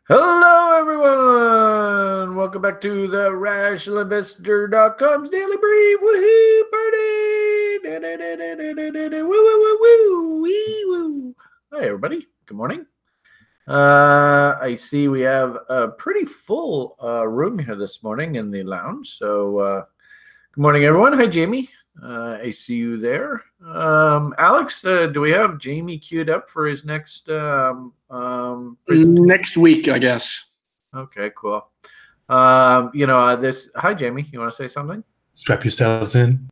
Hello, everyone. Welcome back to the RationalInvestor.com's Daily Brief. Woohoo! Party! Woo, woo, woo, woo, wee, woo. Hi, everybody. Good morning. I see we have a pretty full room here this morning in the lounge. So, good morning, everyone. Hi, Jamie. I see you there. Alex, do we have Jamie queued up for his next presentation? Next week, I guess. Okay, cool. Hi, Jamie. You want to say something? Strap yourselves in.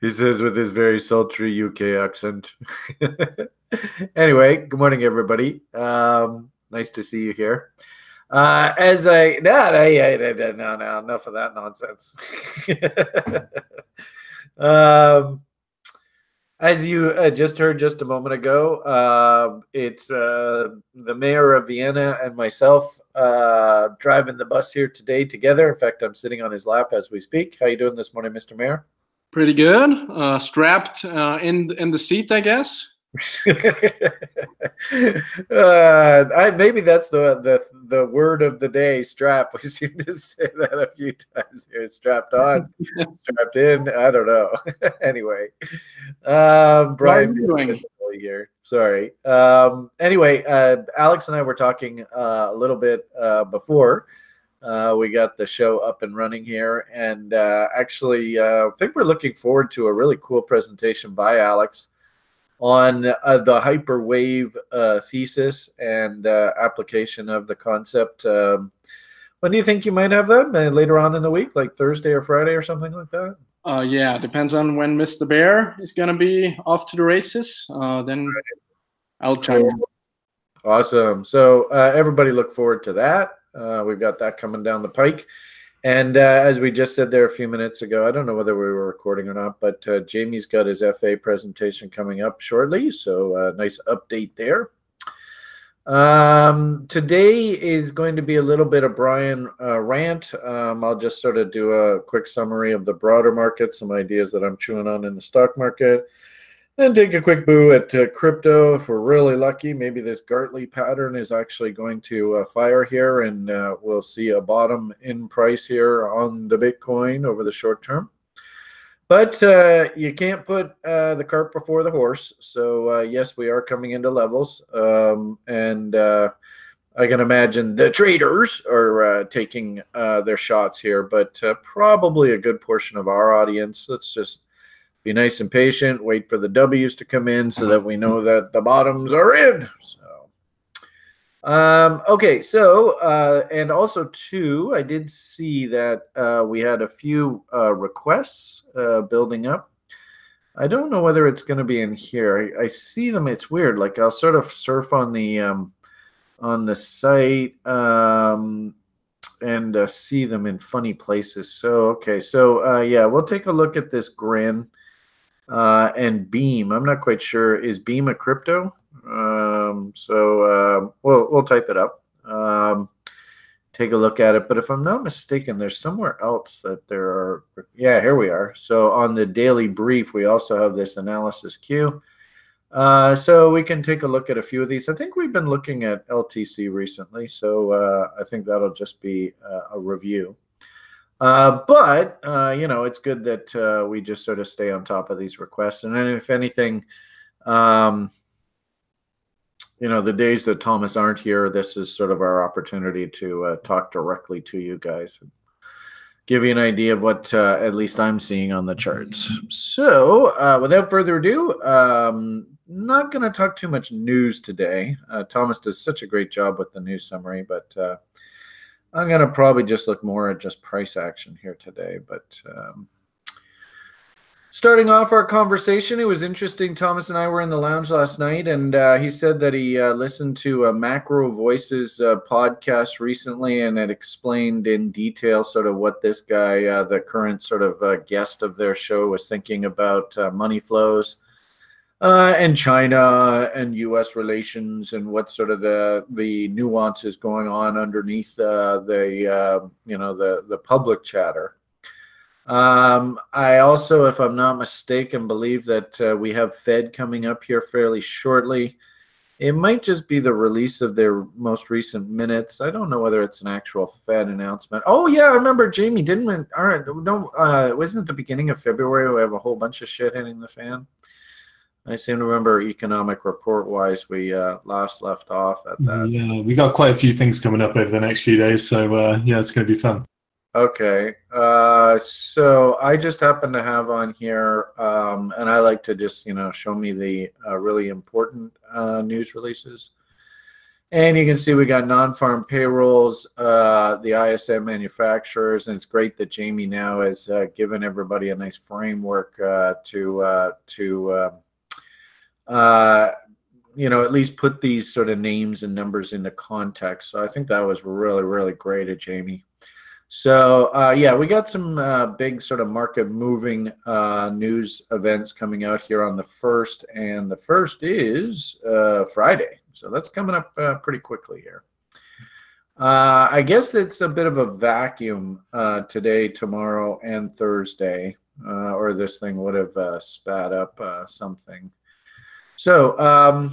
He says with his very sultry UK accent. Anyway, good morning, everybody. Nice to see you here. No, enough of that nonsense. As you just heard just a moment ago, it's the mayor of Vienna and myself driving the bus here today together. In fact, I'm sitting on his lap as we speak. How you doing this morning, Mr. Mayor? Pretty good. Strapped in the seat, I guess. Maybe that's the word of the day, strap. We seem to say that a few times here. Strapped on, strapped in. I don't know. Anyway, Brian, here. Sorry. Anyway, Alex and I were talking a little bit before we got the show up and running here, and actually, I think we're looking forward to a really cool presentation by Alex on the hyperwave thesis and application of the concept. When do you think you might have that? Later on in the week, like Thursday or Friday or something like that? Yeah, depends on when Mr. Bear is going to be off to the races. Then I'll chime in. Awesome. So everybody look forward to that. We've got that coming down the pike. And as we just said there a few minutes ago, I don't know whether we were recording or not, but Jamie's got his FA presentation coming up shortly. So nice update there. Today is going to be a little bit of Brian rant. I'll just sort of do a quick summary of the broader market, some ideas that I'm chewing on in the stock market. Then take a quick boo at crypto. If we're really lucky, maybe this Gartley pattern is actually going to fire here, and we'll see a bottom in price here on the Bitcoin over the short term. But you can't put the cart before the horse. So yes, we are coming into levels, and I can imagine the traders are taking their shots here, but probably a good portion of our audience. Let's just be nice and patient, wait for the W's to come in so that we know that the bottoms are in. So, okay. So, and also too, I did see that we had a few requests building up. I don't know whether it's going to be in here. I see them. It's weird. Like I'll sort of surf on the site and see them in funny places. So, okay. So, yeah, we'll take a look at this Grin. And Beam. I'm not quite sure. Is Beam a crypto? We'll type it up. Take a look at it. But if I'm not mistaken, there's somewhere else that there are. Yeah, here we are. So on the daily brief, we also have this analysis queue. So we can take a look at a few of these. I think we've been looking at LTC recently. So I think that'll just be a review. But it's good that we just sort of stay on top of these requests. And then if anything, the days that Thomas aren't here, this is sort of our opportunity to talk directly to you guys and give you an idea of what at least I'm seeing on the charts. So without further ado, not going to talk too much news today. Thomas does such a great job with the news summary, but I'm going to probably just look more at just price action here today. But starting off our conversation, it was interesting. Thomas and I were in the lounge last night, and he said that he listened to a Macro Voices podcast recently, and it explained in detail sort of what this guy, the current sort of guest of their show, was thinking about money flows. And China and U.S. relations and what sort of the nuances going on underneath the public chatter. I also, if I'm not mistaken, believe that we have Fed coming up here fairly shortly. It might just be the release of their most recent minutes. I don't know whether it's an actual Fed announcement. Oh yeah, I remember Jamie. Didn't we? All right, no, wasn't it the beginning of February? We have a whole bunch of shit hitting the fan. I seem to remember economic report wise, we last left off at that. Yeah, we got quite a few things coming up over the next few days, so yeah, it's going to be fun. Okay, so I just happen to have on here, and I like to just show me the really important news releases. And you can see we got non-farm payrolls, the ISM manufacturers, and it's great that Jamie now has given everybody a nice framework to at least put these sort of names and numbers into context. So I think that was really, really great of Jamie. So yeah, we got some big sort of market moving news events coming out here on the 1st, and the 1st is Friday. So that's coming up pretty quickly here. I guess it's a bit of a vacuum today, tomorrow, and Thursday, or this thing would have spat up something. So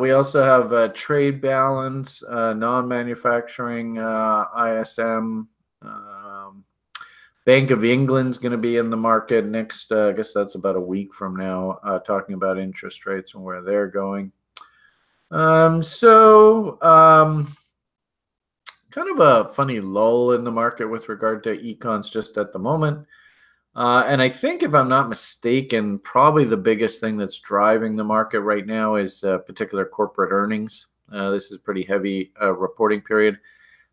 we also have trade balance, non-manufacturing, ISM. Bank of England's going to be in the market next, I guess that's about a week from now, talking about interest rates and where they're going. Kind of a funny lull in the market with regard to econs just at the moment. And I think, if I'm not mistaken, probably the biggest thing that's driving the market right now is particular corporate earnings. This is a pretty heavy reporting period.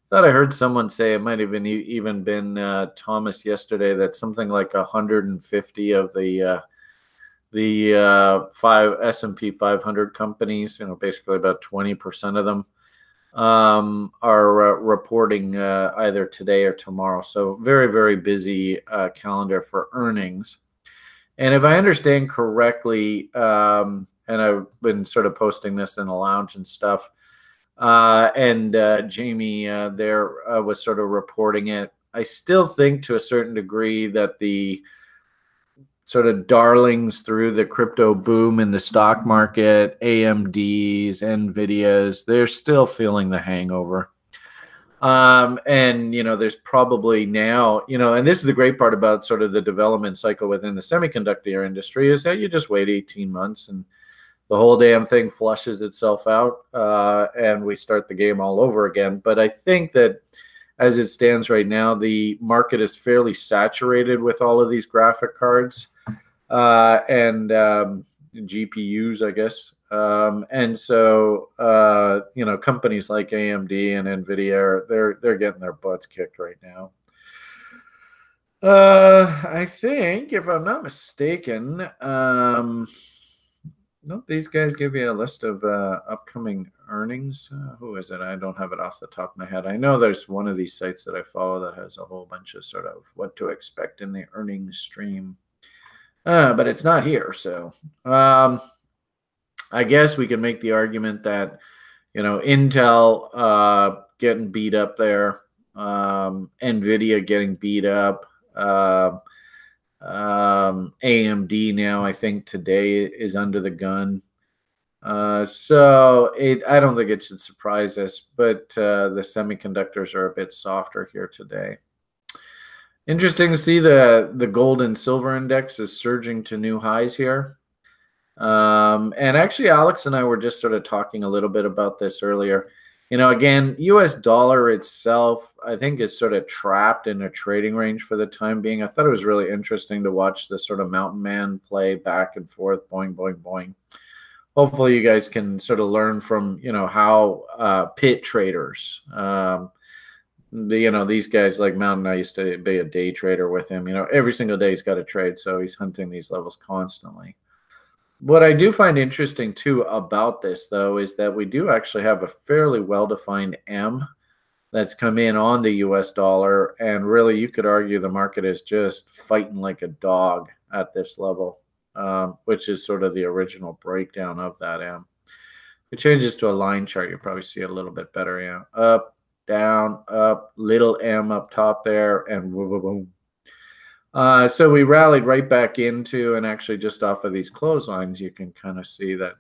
Thought I heard someone say, it might have even been Thomas yesterday, that something like 150 of the S&P 500 companies, basically about 20% of them, are reporting either today or tomorrow. So very, very busy calendar for earnings. And if I understand correctly, and I've been sort of posting this in the lounge and stuff, and Jamie there was sort of reporting it, I still think to a certain degree that the sort of darlings through the crypto boom in the stock market, AMDs, NVIDIAs, they're still feeling the hangover. And, there's probably now, and this is the great part about sort of the development cycle within the semiconductor industry, is that you just wait 18 months and the whole damn thing flushes itself out, and we start the game all over again. But I think that as it stands right now, the market is fairly saturated with all of these graphic cards and GPUs, I guess. And so, companies like AMD and NVIDIA, they're getting their butts kicked right now. I think, if I'm not mistaken, don't these guys give you a list of upcoming earnings? Who is it? I don't have it off the top of my head. I know there's one of these sites that I follow that has a whole bunch of sort of what to expect in the earnings stream. But it's not here. So I guess we can make the argument that, Intel getting beat up there, NVIDIA getting beat up, AMD now, I think today, is under the gun. So I don't think it should surprise us, but the semiconductors are a bit softer here today. Interesting to see the gold and silver index is surging to new highs here. And actually, Alex and I were just sort of talking a little bit about this earlier. Again, US dollar itself, I think, is sort of trapped in a trading range for the time being. I thought it was really interesting to watch this sort of mountain man play back and forth, boing, boing, boing. Hopefully you guys can sort of learn from, how pit traders, these guys like Mountain, I used to be a day trader with him. Every single day he's got a trade, so he's hunting these levels constantly. What I do find interesting, too, about this, though, is that we do actually have a fairly well-defined M that's come in on the US dollar, and really you could argue the market is just fighting like a dog at this level, which is sort of the original breakdown of that M. If it changes to a line chart, you'll probably see it a little bit better, yeah. down, up, little M up top there, and boom, boom, boom. So we rallied right back into, and actually just off of these clotheslines, you can kind of see that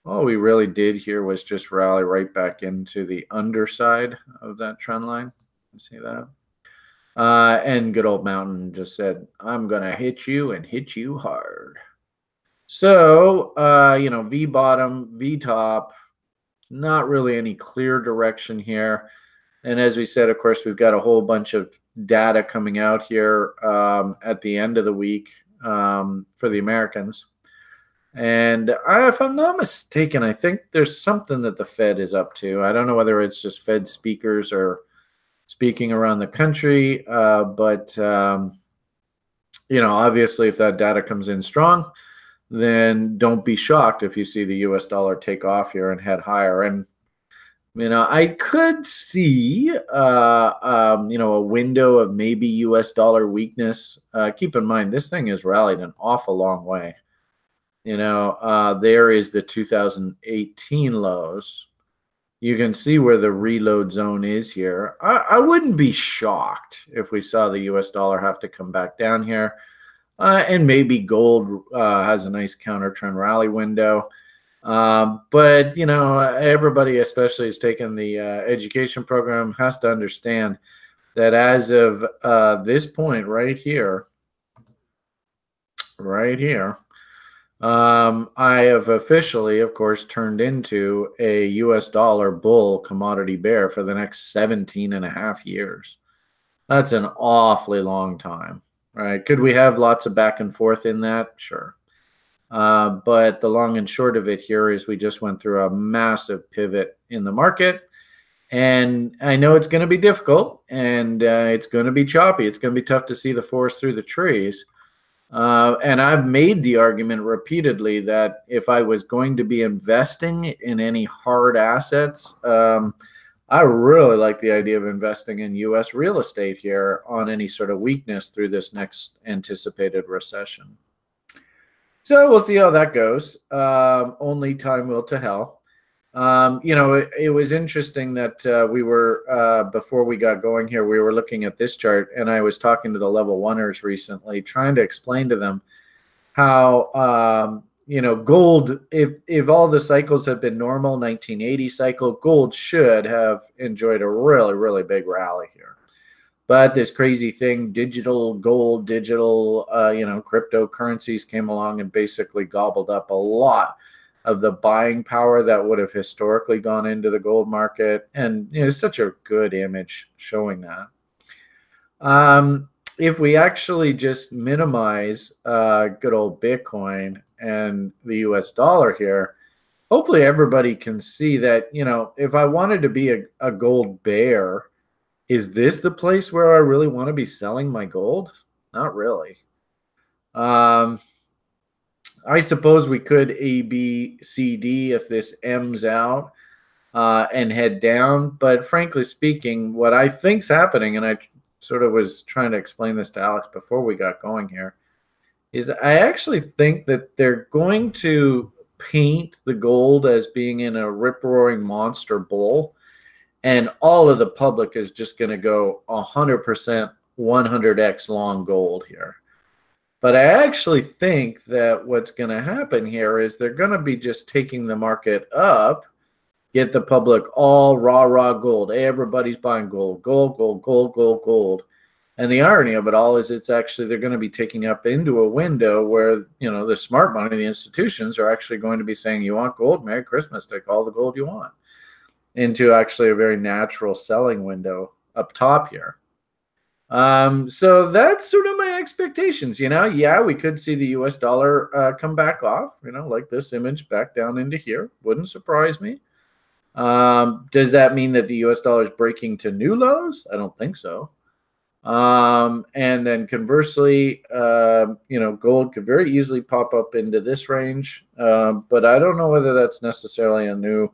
all we really did here was just rally right back into the underside of that trend line. You see that? And good old Mountain just said, I'm going to hit you and hit you hard. So, V bottom, V top, not really any clear direction here. And as we said, of course, we've got a whole bunch of data coming out here at the end of the week for the Americans. And if I'm not mistaken, I think there's something that the Fed is up to. I don't know whether it's just Fed speakers or speaking around the country. But obviously, if that data comes in strong, then don't be shocked if you see the U.S. dollar take off here and head higher. And, I could see, a window of maybe U.S. dollar weakness. Keep in mind, this thing has rallied an awful long way. There is the 2018 lows. You can see where the reload zone is here. I wouldn't be shocked if we saw the U.S. dollar have to come back down here. And maybe gold has a nice counter trend rally window. But, everybody, especially who's taken the education program, has to understand that as of this point right here, I have officially, of course, turned into a U.S. dollar bull commodity bear for the next 17 and a half years. That's an awfully long time, right? Could we have lots of back and forth in that? Sure. But the long and short of it here is we just went through a massive pivot in the market. And I know it's going to be difficult, and it's going to be choppy. It's going to be tough to see the forest through the trees. And I've made the argument repeatedly that if I was going to be investing in any hard assets, I really like the idea of investing in U.S. real estate here on any sort of weakness through this next anticipated recession. So we'll see how that goes. Only time will tell. It was interesting that we were, before we got going here, we were looking at this chart, and I was talking to the level oneers recently, trying to explain to them how, gold, if all the cycles have been normal, 1980 cycle, gold should have enjoyed a really, really big rally here. But this crazy thing, digital gold, cryptocurrencies came along and basically gobbled up a lot of the buying power that would have historically gone into the gold market. And it's such a good image showing that. If we actually just minimize good old Bitcoin and the US dollar here, hopefully everybody can see that, if I wanted to be a gold bear, is this the place where I really want to be selling my gold? Not really. I suppose we could A, B, C, D if this M's out and head down. But frankly speaking, what I think's happening, and I sort of was trying to explain this to Alex before we got going here, is I actually think that they're going to paint the gold as being in a rip-roaring monster bull, and all of the public is just going to go 100% 100x long gold here. But I actually think that what's going to happen here is they're going to be just taking the market up, get the public all rah gold. Hey, everybody's buying gold. And the irony of it all is it's actually they're going to be taking up into a window where, the smart money, the institutions are actually going to be saying, you want gold? Merry Christmas. Take all the gold you want. Into actually a very natural selling window up top here. So that's sort of my expectations. Yeah, we could see the US dollar come back off, like this image back down into here. Wouldn't surprise me. Does that mean that the US dollar is breaking to new lows? I don't think so. And then conversely, gold could very easily pop up into this range. But I don't know whether that's necessarily a new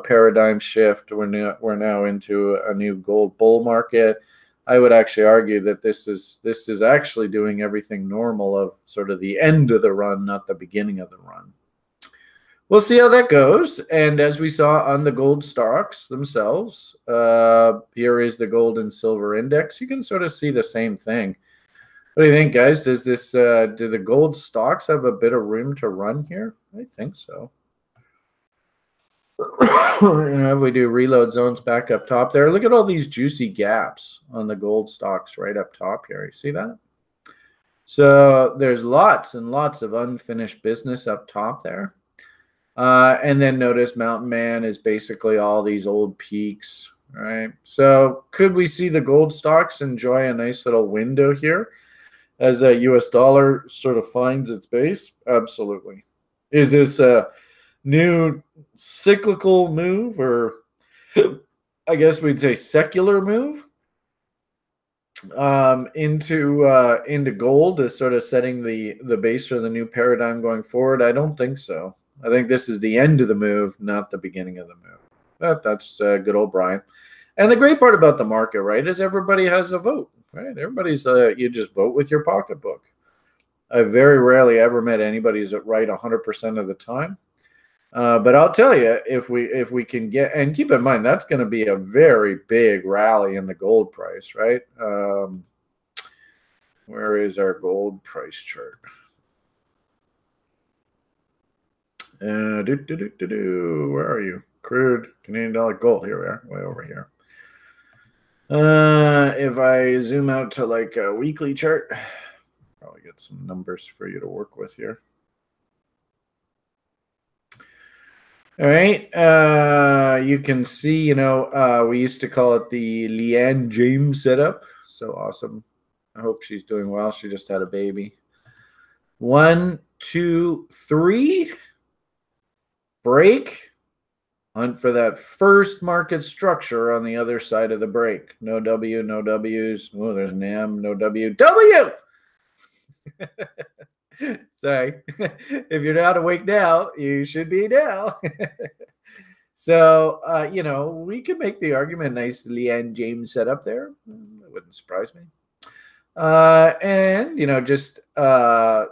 paradigm shift. We're now into a new gold bull market. I would actually argue that this is actually doing everything normal of sort of the end of the run, not the beginning of the run. we'll see how that goes. And as we saw on the gold stocks themselves, here is the gold and silver index. You can sort of see the same thing. What do you think, guys? Does this do the gold stocks have a bit of room to run here? I think so. If we do reload zones back up top there, look at all these juicy gaps on the gold stocks right up top here. You see that? So there's lots and lots of unfinished business up top there. And then notice Mountain Man is basically all these old peaks, right? So could we see the gold stocks enjoy a nice little window here as the US dollar sort of finds its base? Absolutely. Is this a new cyclical move, or I guess we'd say secular move into gold as sort of setting the base for the new paradigm going forward? I don't think so. I think this is the end of the move, not the beginning of the move. But that's good old Brian. And the great part about the market, right, is everybody has a vote, right? Everybody's you just vote with your pocketbook. I very rarely ever met anybody who's right 100% of the time. But I'll tell you, if we can get, and keep in mind, that's going to be a very big rally in the gold price, right? Where is our gold price chart? Where are you? Crude, Canadian dollar, gold. Here we are, way over here. If I zoom out to like a weekly chart, probably get some numbers for you to work with here. All right, you can see, we used to call it the Leanne James setup. So awesome. I hope she's doing well. She just had a baby. 1, 2, 3. Break. Hunt for that first market structure on the other side of the break. No W, no W's. Oh, there's an M, no W. W! Sorry. If you're not awake now, you should be now. So, we could make the argument nice Leanne James set up there. It wouldn't surprise me. And, just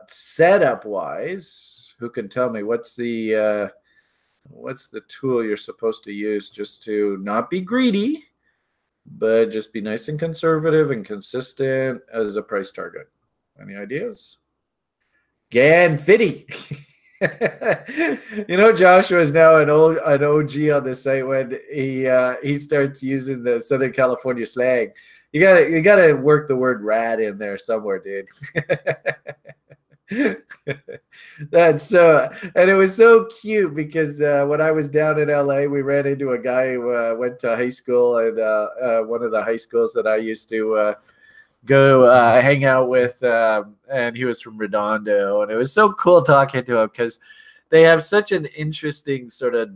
setup-wise, who can tell me what's the tool you're supposed to use just to not be greedy, but just be nice and conservative and consistent as a price target? Any ideas? Gan Fitty. Joshua is now an OG on the site when he starts using the Southern California slang. You gotta work the word rad in there somewhere, dude. That's so, and it was so cute because when I was down in LA, we ran into a guy who went to high school, and one of the high schools that I used to go hang out with, and he was from Redondo, and it was so cool talking to him because they have such an interesting sort of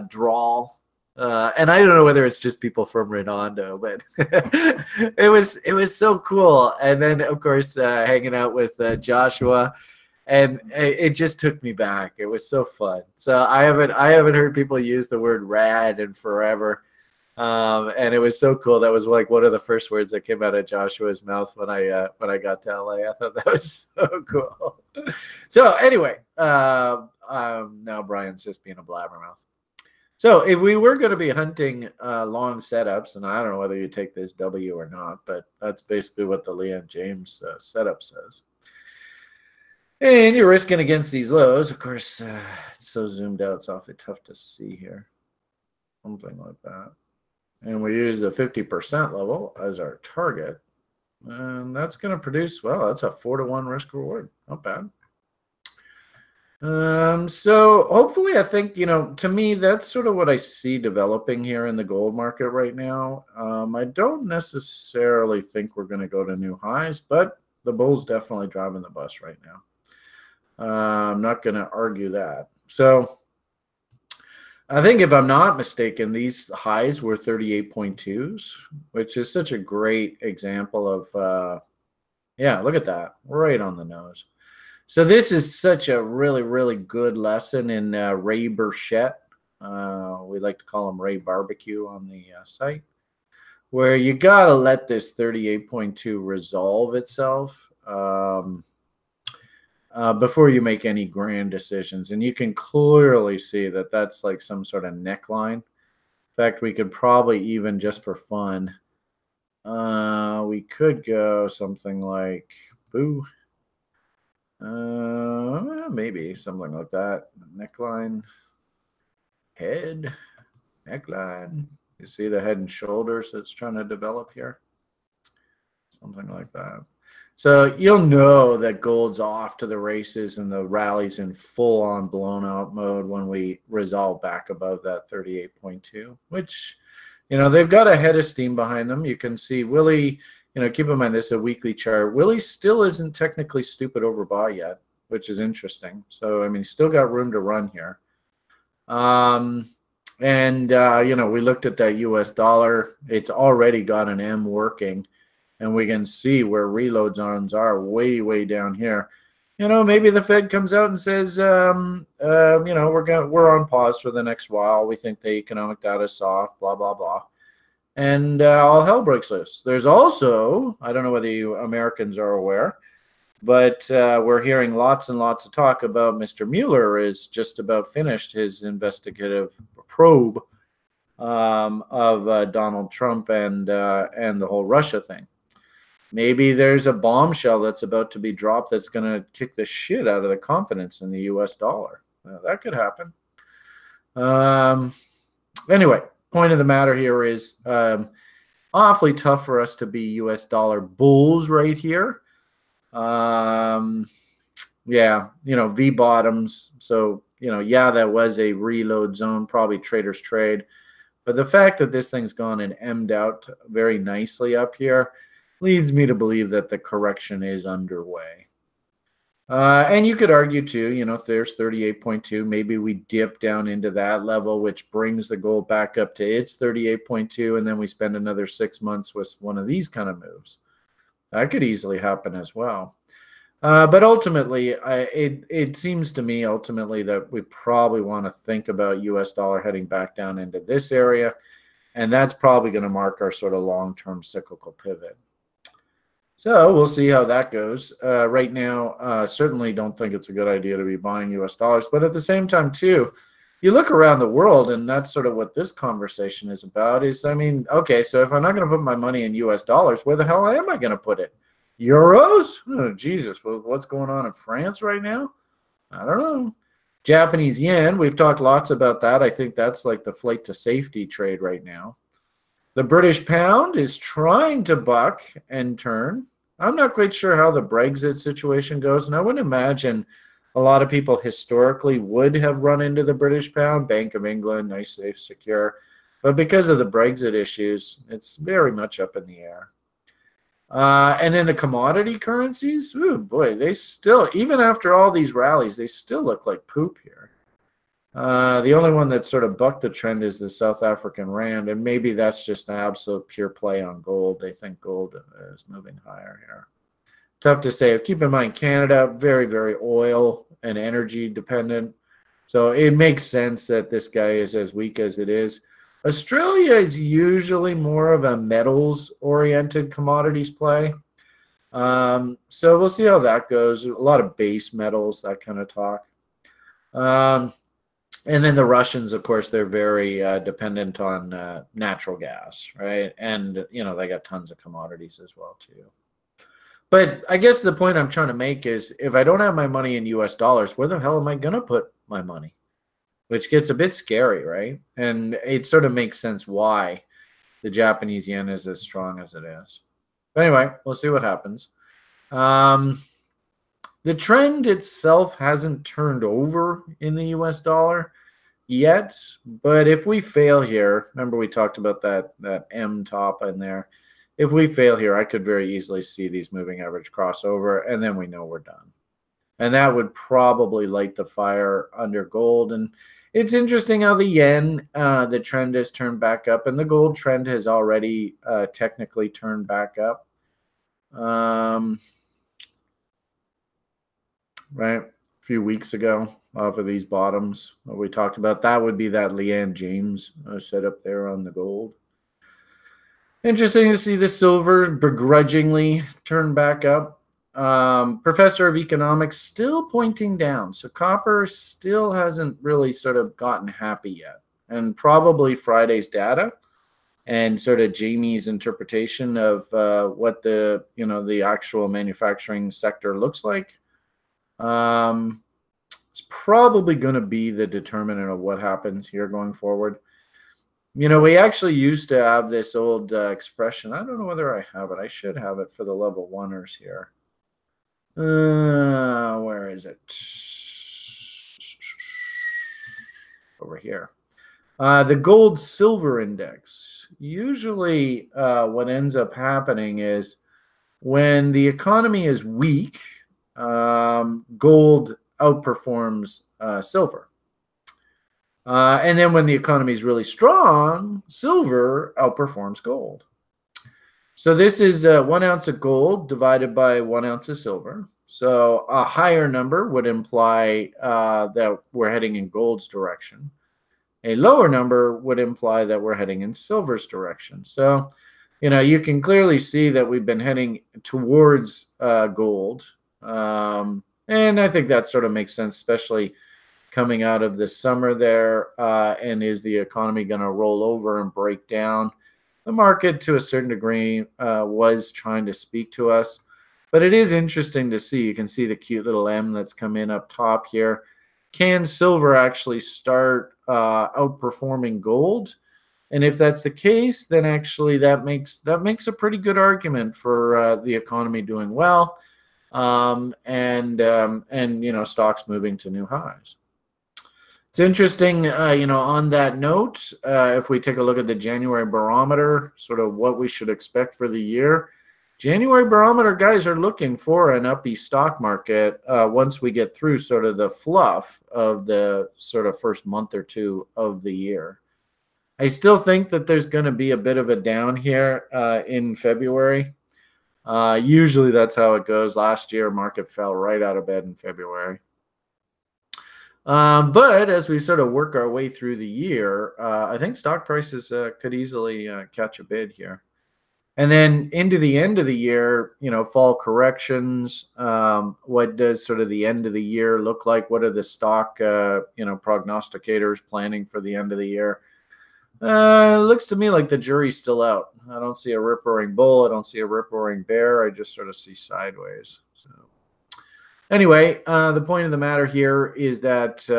drawl. And I don't know whether it's just people from Redondo, but it was so cool. And then, of course, hanging out with Joshua, and it just took me back. It was so fun. So I haven't heard people use the word rad in forever, and it was so cool. That was like one of the first words that came out of Joshua's mouth when I got to LA. I thought that was so cool. So anyway, now Brian's just being a blabbermouth. So if we were going to be hunting long setups, and I don't know whether you take this W or not, but that's basically what the Leanne James setup says. And you're risking against these lows. Of course, it's so zoomed out, it's awfully tough to see here. Something like that. And we use the 50% level as our target. And that's going to produce, well, that's a 4-to-1 risk reward. Not bad. So hopefully, I think, to me, that's sort of what I see developing here in the gold market right now. I don't necessarily think we're going to go to new highs, but the bull's definitely driving the bus right now. I'm not going to argue that. So I think, if I'm not mistaken, these highs were 38.2s, which is such a great example of, yeah, look at that, right on the nose. So this is such a really, really good lesson in Ray Burchett. We like to call him Ray Barbecue on the site, where you got to let this 38.2 resolve itself. before you make any grand decisions. And you can clearly see that that's like some sort of neckline. In fact, we could probably even, just for fun, we could go something like boo. Maybe something like that. Neckline, head, neckline. You see the head and shoulders that's trying to develop here? Something like that. So you'll know that gold's off to the races and the rally's in full-on blown-out mode when we resolve back above that 38.2, which, you know, they've got a head of steam behind them. You can see Willie, you know, keep in mind this is a weekly chart. Willie still isn't technically stupid overbought yet, which is interesting. So, I mean, still got room to run here. You know, we looked at that US dollar. It's already got an M working. And we can see where reload zones are way down here. You know, maybe the Fed comes out and says, you know, we're on pause for the next while. We think the economic data is soft, blah, blah, blah. And all hell breaks loose. There's also, I don't know whether you Americans are aware, but we're hearing lots and lots of talk about Mr. Mueller is just about finished his investigative probe of Donald Trump and the whole Russia thing. Maybe there's a bombshell that's about to be dropped that's going to kick the shit out of the confidence in the US dollar. That could happen. Anyway, point of the matter here is awfully tough for us to be US dollar bulls right here. Yeah, you know, V bottoms. So, you know, yeah, that was a reload zone, probably traders trade. But the fact that this thing's gone and M'd out very nicely up here leads me to believe that the correction is underway. And you could argue too, you know, if there's 38.2, maybe we dip down into that level, which brings the gold back up to its 38.2, and then we spend another 6 months with one of these kind of moves. That could easily happen as well. But ultimately, it seems to me ultimately that we probably want to think about US dollar heading back down into this area, and that's probably going to mark our sort of long-term cyclical pivot. So we'll see how that goes. Right now, certainly don't think it's a good idea to be buying US dollars. But at the same time, too, you look around the world, and that's sort of what this conversation is about, is, I mean, okay, so if I'm not going to put my money in US dollars, where the hell am I going to put it? Euros? Oh, Jesus, what's going on in France right now? I don't know. Japanese yen, we've talked lots about that. I think that's like the flight to safety trade right now. The British pound is trying to buck and turn. I'm not quite sure how the Brexit situation goes, and I would imagine a lot of people historically would have run into the British pound, Bank of England, nice, safe, secure. But because of the Brexit issues, it's very much up in the air. And then the commodity currencies, ooh, boy, they still, even after all these rallies, they still look like poop here. The only one that sort of bucked the trend is the South African rand, and maybe that's just an absolute pure play on gold. They think gold is moving higher here. Tough to say. Keep in mind, Canada, very, very oil and energy dependent. So it makes sense that this guy is as weak as it is. Australia is usually more of a metals-oriented commodities play. So we'll see how that goes. A lot of base metals, that kind of talk. And then the Russians, of course, they're very dependent on natural gas, right? And, you know, they got tons of commodities as well, too. But I guess the point I'm trying to make is if I don't have my money in US dollars, where the hell am I going to put my money? Which gets a bit scary, right? And it sort of makes sense why the Japanese yen is as strong as it is. But anyway, we'll see what happens. The trend itself hasn't turned over in the US dollar yet, but if we fail here, remember we talked about that M top in there. If we fail here, I could very easily see these moving average crossover, and then we know we're done. And that would probably light the fire under gold. And it's interesting how the yen, the trend has turned back up, and the gold trend has already technically turned back up. Right, a few weeks ago off of these bottoms we talked about. That would be that Leanne James set up there on the gold. Interesting to see the silver begrudgingly turn back up. professor of economics, still pointing down. So copper still hasn't really sort of gotten happy yet. And probably Friday's data and sort of Jamie's interpretation of what the, the actual manufacturing sector looks like, it's probably going to be the determinant of what happens here going forward. We actually used to have this old expression. I don't know whether I have it. I should have it for the level oneers here. Where is it? Over here. The gold silver index. Usually what ends up happening is when the economy is weak, gold outperforms silver. And then when the economy is really strong, silver outperforms gold. So this is 1 ounce of gold divided by 1 ounce of silver. So a higher number would imply that we're heading in gold's direction. A lower number would imply that we're heading in silver's direction. So, you can clearly see that we've been heading towards gold. And I think that sort of makes sense, especially coming out of the summer there. And is the economy going to roll over and break down? The market, to a certain degree, was trying to speak to us. But it is interesting to see. You can see the cute little M that's come in up top here. Can silver actually start outperforming gold? And if that's the case, then actually that makes a pretty good argument for the economy doing well, and stocks moving to new highs. It's interesting, on that note, if we take a look at the January barometer, sort of what we should expect for the year. January barometer guys are looking for an uppy stock market once we get through sort of the fluff of the sort of first month or two of the year. I still think that there's going to be a bit of a down here in February. Usually that's how it goes. Last year, market fell right out of bed in February. But as we sort of work our way through the year, I think stock prices could easily catch a bid here. And then into the end of the year, fall corrections. What does sort of the end of the year look like? What are the stock, prognosticators planning for the end of the year? It looks to me like the jury's still out. I don't see a rip-roaring bull. I don't see a rip-roaring bear. I just sort of see sideways. So anyway, the point of the matter here is that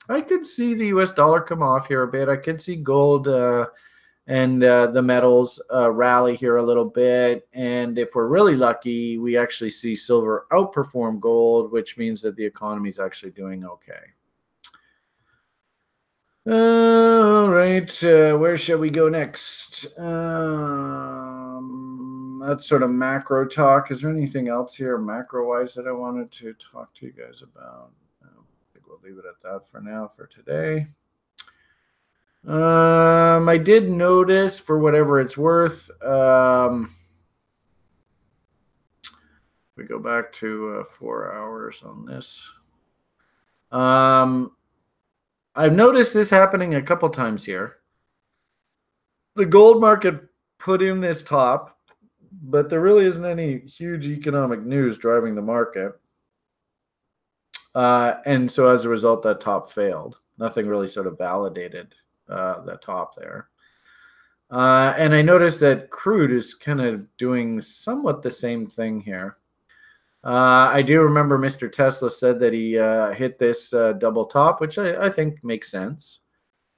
I could see the U.S. dollar come off here a bit. I could see gold and the metals rally here a little bit. And if we're really lucky, we actually see silver outperform gold, which means that the economy is actually doing okay. All right, where shall we go next? That's sort of macro talk. Is there anything else here macro-wise that I wanted to talk to you guys about? I think we'll leave it at that for now for today. I did notice, for whatever it's worth, we go back to 4 hours on this. I've noticed this happening a couple times here. The gold market put in this top, but there really isn't any huge economic news driving the market. And so as a result, that top failed. Nothing really sort of validated that top there. And I noticed that crude is kind of doing somewhat the same thing here. I do remember Mr. Tesla said that he hit this double top, which I think makes sense.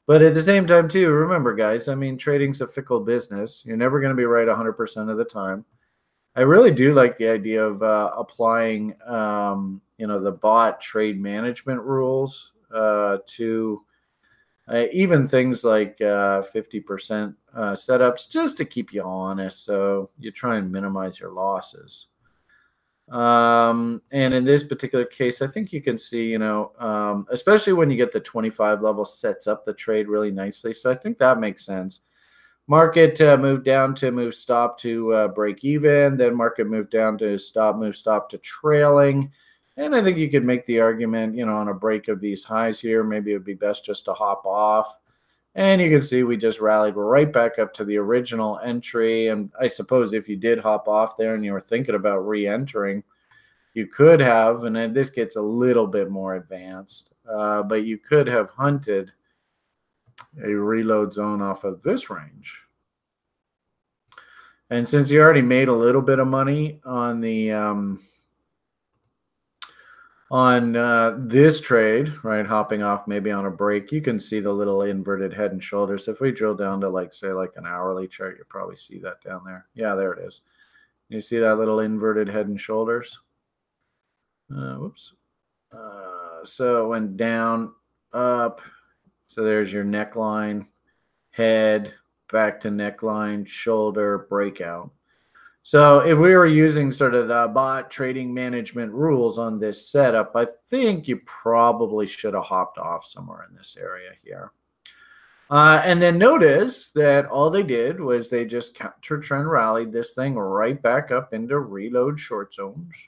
But at the same time, too, remember, guys, I mean, trading's a fickle business. You're never going to be right 100% of the time. I really do like the idea of applying, the bot trade management rules to even things like 50% setups, just to keep you honest. So you try and minimize your losses. And in this particular case, I think you can see, especially when you get the 25 level, sets up the trade really nicely. So I think that makes sense. Market moved down to move stop to break even. Then market moved down to stop, move stop to trailing. And I think you could make the argument, on a break of these highs here, maybe it would be best just to hop off. And you can see we just rallied right back up to the original entry. And I suppose if you did hop off there and you were thinking about re-entering, you could have, and then this gets a little bit more advanced, but you could have hunted a reload zone off of this range. And since you already made a little bit of money on the this trade, right, hopping off maybe on a break, you can see the little inverted head and shoulders. If we drill down to like, say, like an hourly chart, you probably see that down there. Yeah, there it is. You see that little inverted head and shoulders? Whoops. So it went down, up. So there's your neckline, head, back to neckline, shoulder, breakout. So if we were using sort of the bot trading management rules on this setup, I think you probably should have hopped off somewhere in this area here. And then notice that all they did was they just counter trend rallied this thing right back up into reload short zones.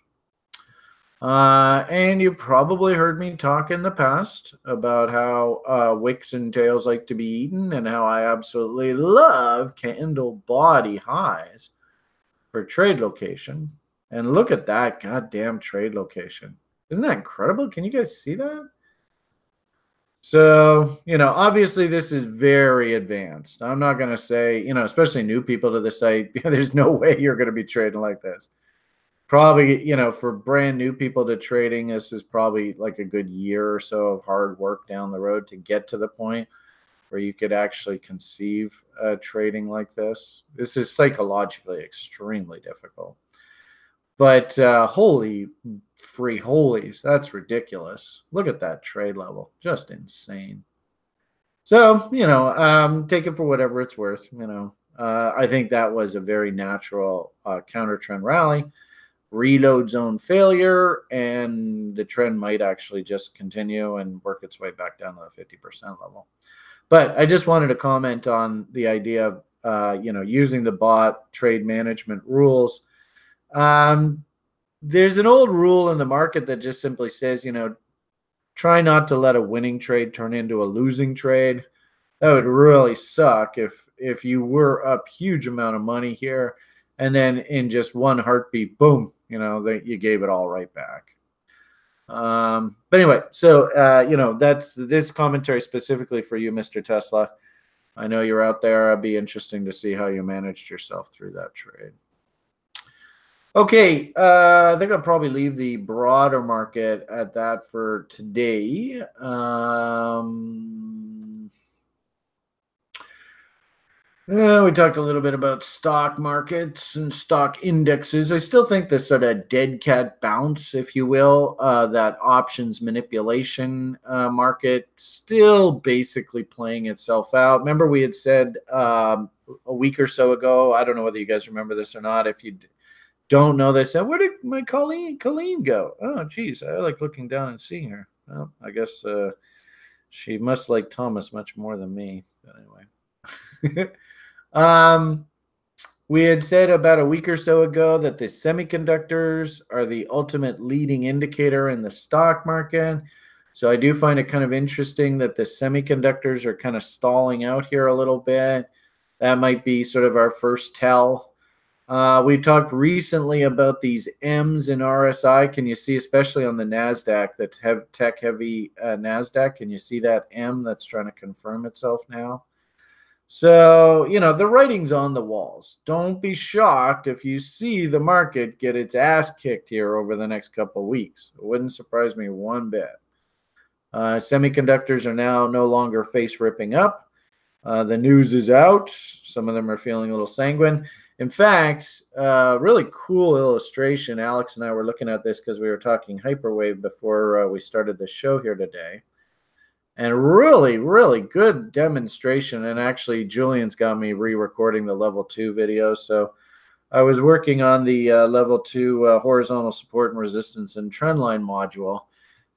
And you probably heard me talk in the past about how wicks and tails like to be eaten and how I absolutely love candle body highs for trade location. And look at that goddamn trade location. Isn't that incredible? Can you guys see that? So, you know, obviously this is very advanced. I'm not going to say, you know, especially new people to the site, there's no way you're going to be trading like this. Probably, you know, for brand new people to trading, this is probably like a good year or so of hard work down the road to get to the point where you could actually conceive trading like this. This is psychologically extremely difficult. But holy free holies, that's ridiculous. Look at that trade level. Just insane. So, you know, take it for whatever it's worth. You know, I think that was a very natural counter trend rally. Reload zone failure, and the trend might actually just continue and work its way back down to the 50% level. But I just wanted to comment on the idea of, you know, using the bot trade management rules. There's an old rule in the market that just simply says, you know, try not to let a winning trade turn into a losing trade. That would really suck if you were up huge amount of money here and then in just one heartbeat, boom, you know, that you gave it all right back. But anyway, so, you know, that's this commentary specifically for you, Mr. Tesla. I know you're out there. It'd be interesting to see how you managed yourself through that trade. Okay, I think I'll probably leave the broader market at that for today. We talked a little bit about stock markets and stock indexes. I still think this sort of dead cat bounce, if you will, that options manipulation market still basically playing itself out. Remember we had said a week or so ago, I don't know whether you guys remember this or not. If you don't know this, where did my Colleen go? Oh, geez, I like looking down and seeing her. Well, I guess she must like Thomas much more than me. But anyway. We had said about a week or so ago that the semiconductors are the ultimate leading indicator in the stock market. So I do find it kind of interesting that the semiconductors are kind of stalling out here a little bit. That might be sort of our first tell. We talked recently about these M's in RSI. Can you see, especially on the NASDAQ, that have tech-heavy NASDAQ, can you see that M that's trying to confirm itself now? So, you know, the writing's on the walls. Don't be shocked if you see the market get its ass kicked here over the next couple of weeks. It wouldn't surprise me one bit. Semiconductors are now no longer face ripping up. The news is out. Some of them are feeling a little sanguine. In fact, really cool illustration. Alex and I were looking at this because we were talking hyperwave before we started the show here today. And really, really good demonstration. And actually, Julian's got me re-recording the level 2 video. So I was working on the level 2 horizontal support and resistance and trendline module.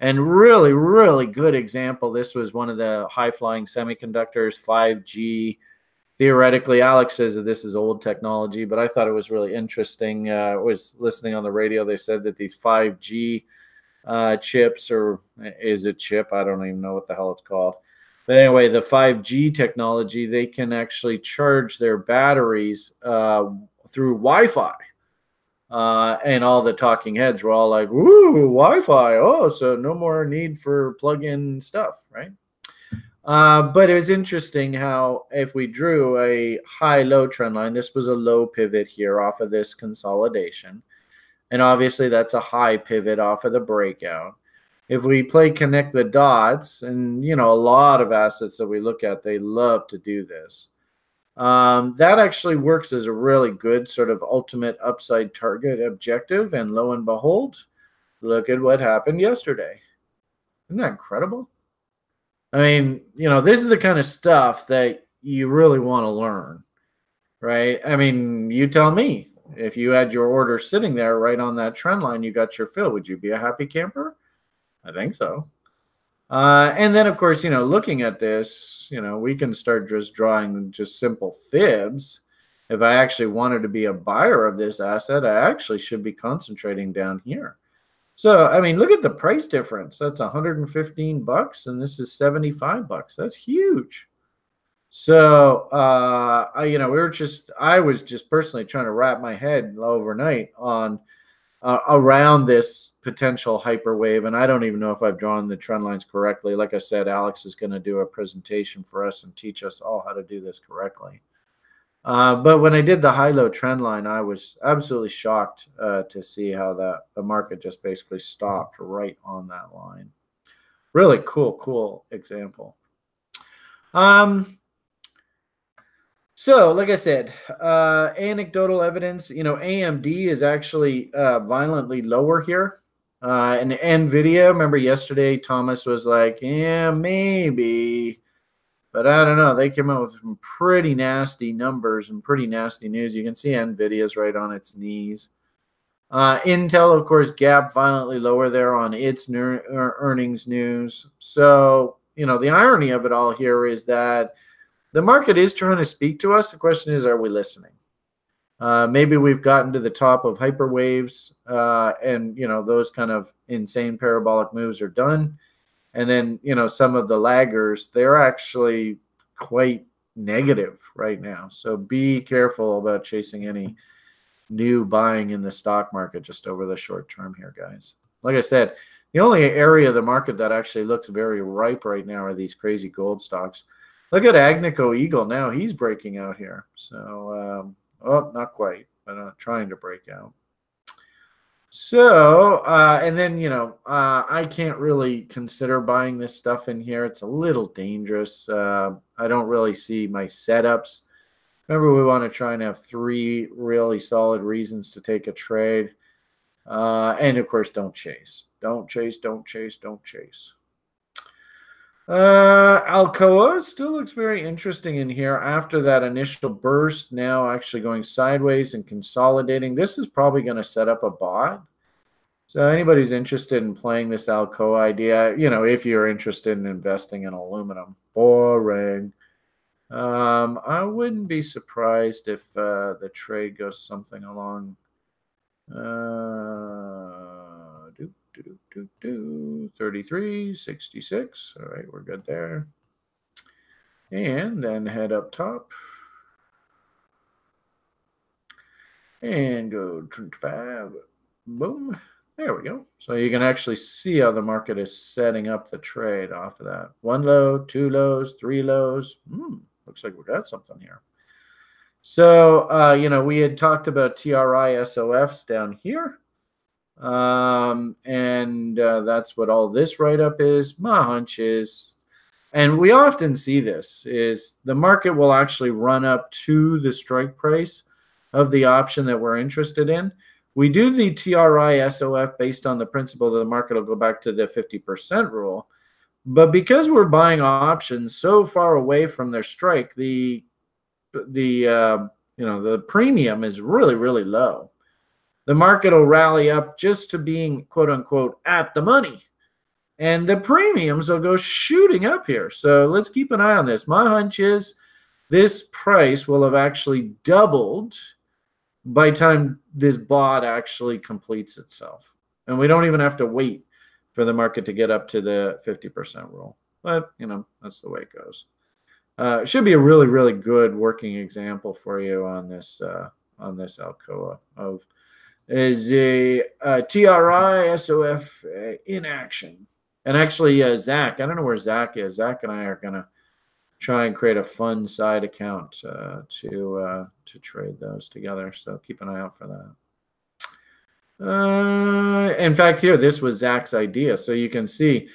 And really, really good example. This was one of the high-flying semiconductors, 5G. Theoretically, Alex says that this is old technology, but I thought it was really interesting. I was listening on the radio. They said that these 5G chips, or is it chip? I don't even know what the hell it's called. But anyway, the 5G technology, they can actually charge their batteries through Wi-Fi. And all the talking heads were all like, woo, Wi-Fi. Oh, so no more need for plug-in stuff, right? But it was interesting how if we drew a high-low trend line, this was a low pivot here off of this consolidation. And obviously that's a high pivot off of the breakout. If we play connect the dots, and a lot of assets that we look at, they love to do this. That actually works as a really good sort of ultimate upside target objective. And lo and behold, look at what happened yesterday. Isn't that incredible? I mean, this is the kind of stuff that you really want to learn, right? I mean, you tell me, if you had your order sitting there right on that trend line, you got your fill, would you be a happy camper? I think so. And then, of course, looking at this, we can start just drawing just simple fibs. If I actually wanted to be a buyer of this asset, I actually should be concentrating down here. So, I mean, look at the price difference. That's $115, and this is $75. That's huge. So, I was just personally trying to wrap my head overnight on around this potential hyperwave, and I don't even know if I've drawn the trend lines correctly. Like I said, Alex is going to do a presentation for us and teach us all how to do this correctly. But when I did the high-low trend line, I was absolutely shocked to see how the market just basically stopped right on that line. Really cool example. So, like I said, anecdotal evidence, AMD is actually violently lower here. And NVIDIA, remember yesterday, Thomas was like, yeah, maybe. But I don't know. They came out with some pretty nasty numbers and pretty nasty news. You can see NVIDIA's right on its knees. Intel, of course, gapped violently lower there on its earnings news. So, the irony of it all here is that the market is trying to speak to us. The question is, are we listening? Maybe we've gotten to the top of hyper waves, and those kind of insane parabolic moves are done. And then some of the laggers, they're actually quite negative right now. So be careful about chasing any new buying in the stock market just over the short term here, guys. Like I said, the only area of the market that actually looks very ripe right now are these crazy gold stocks. Look at Agnico Eagle now. He's breaking out here. So, not quite, but trying to break out. So, and then, I can't really consider buying this stuff in here. It's a little dangerous. I don't really see my setups. Remember, we want to try and have 3 really solid reasons to take a trade. And, of course, don't chase. Don't chase, don't chase, don't chase. Alcoa still looks very interesting in here after that initial burst, now actually going sideways and consolidating. This is probably going to set up a bot. So anybody's interested in playing this Alcoa idea, if you're interested in investing in aluminum, boring. I wouldn't be surprised if the trade goes something along 33.66. All right, we're good there. And then head up top and go 25. Boom. There we go. So you can actually see how the market is setting up the trade off of that. 1 low, 2 lows, 3 lows. Looks like we got something here. So, we had talked about TRI SOFs down here. And that's what all this write-up is. My hunch is, and we often see this, is the market will actually run up to the strike price of the option that we're interested in. We do the TRI SOF based on the principle that the market will go back to the 50% rule. But because we're buying options so far away from their strike, the premium is really, really low. The market will rally up just to being, quote unquote, at the money. And the premiums will go shooting up here. So let's keep an eye on this. My hunch is this price will have actually doubled by the time this bot actually completes itself. And we don't even have to wait for the market to get up to the 50% rule. but that's the way it goes. It should be a really, really good working example for you on this Alcoa of is a TRI SOF in action. And actually, Zach, I don't know where Zach is. Zach and I are gonna try and create a fun side account to trade those together. So keep an eye out for that. In fact, here, this was Zach's idea. So you can see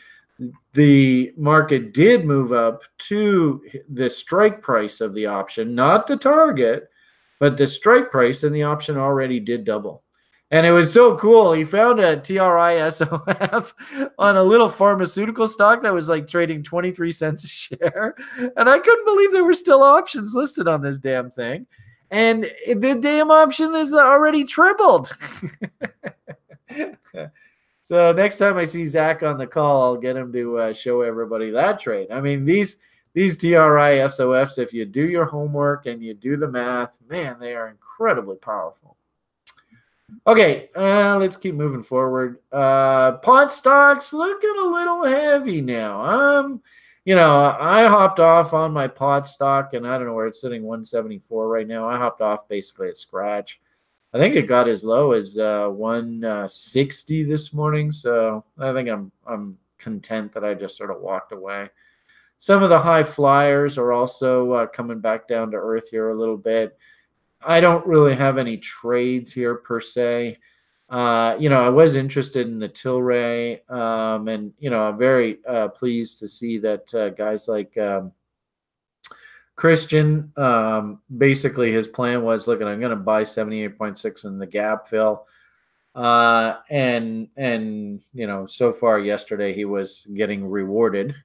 the market did move up to the strike price of the option, not the target, but the strike price, and the option already did double. And it was so cool. He found a TRI SOF on a little pharmaceutical stock that was like trading 23 cents a share. And I couldn't believe there were still options listed on this damn thing. And the damn option is already tripled. So next time I see Zach on the call, I'll get him to show everybody that trade. I mean, these TRI SOFs, if you do your homework and you do the math, man, they are incredibly powerful. Okay, let's keep moving forward. Pot stocks looking a little heavy now. I hopped off on my pot stock, and I don't know where it's sitting, 174 right now. I hopped off basically at scratch. I think it got as low as 160 this morning, so I think I'm content that I just sort of walked away. Some of the high flyers are also coming back down to earth here a little bit. I don't really have any trades here per se. I was interested in the Tilray, and I'm very pleased to see that guys like Christian, basically his plan was, look, I'm going to buy 78.6 in the gap fill. And so far yesterday he was getting rewarded.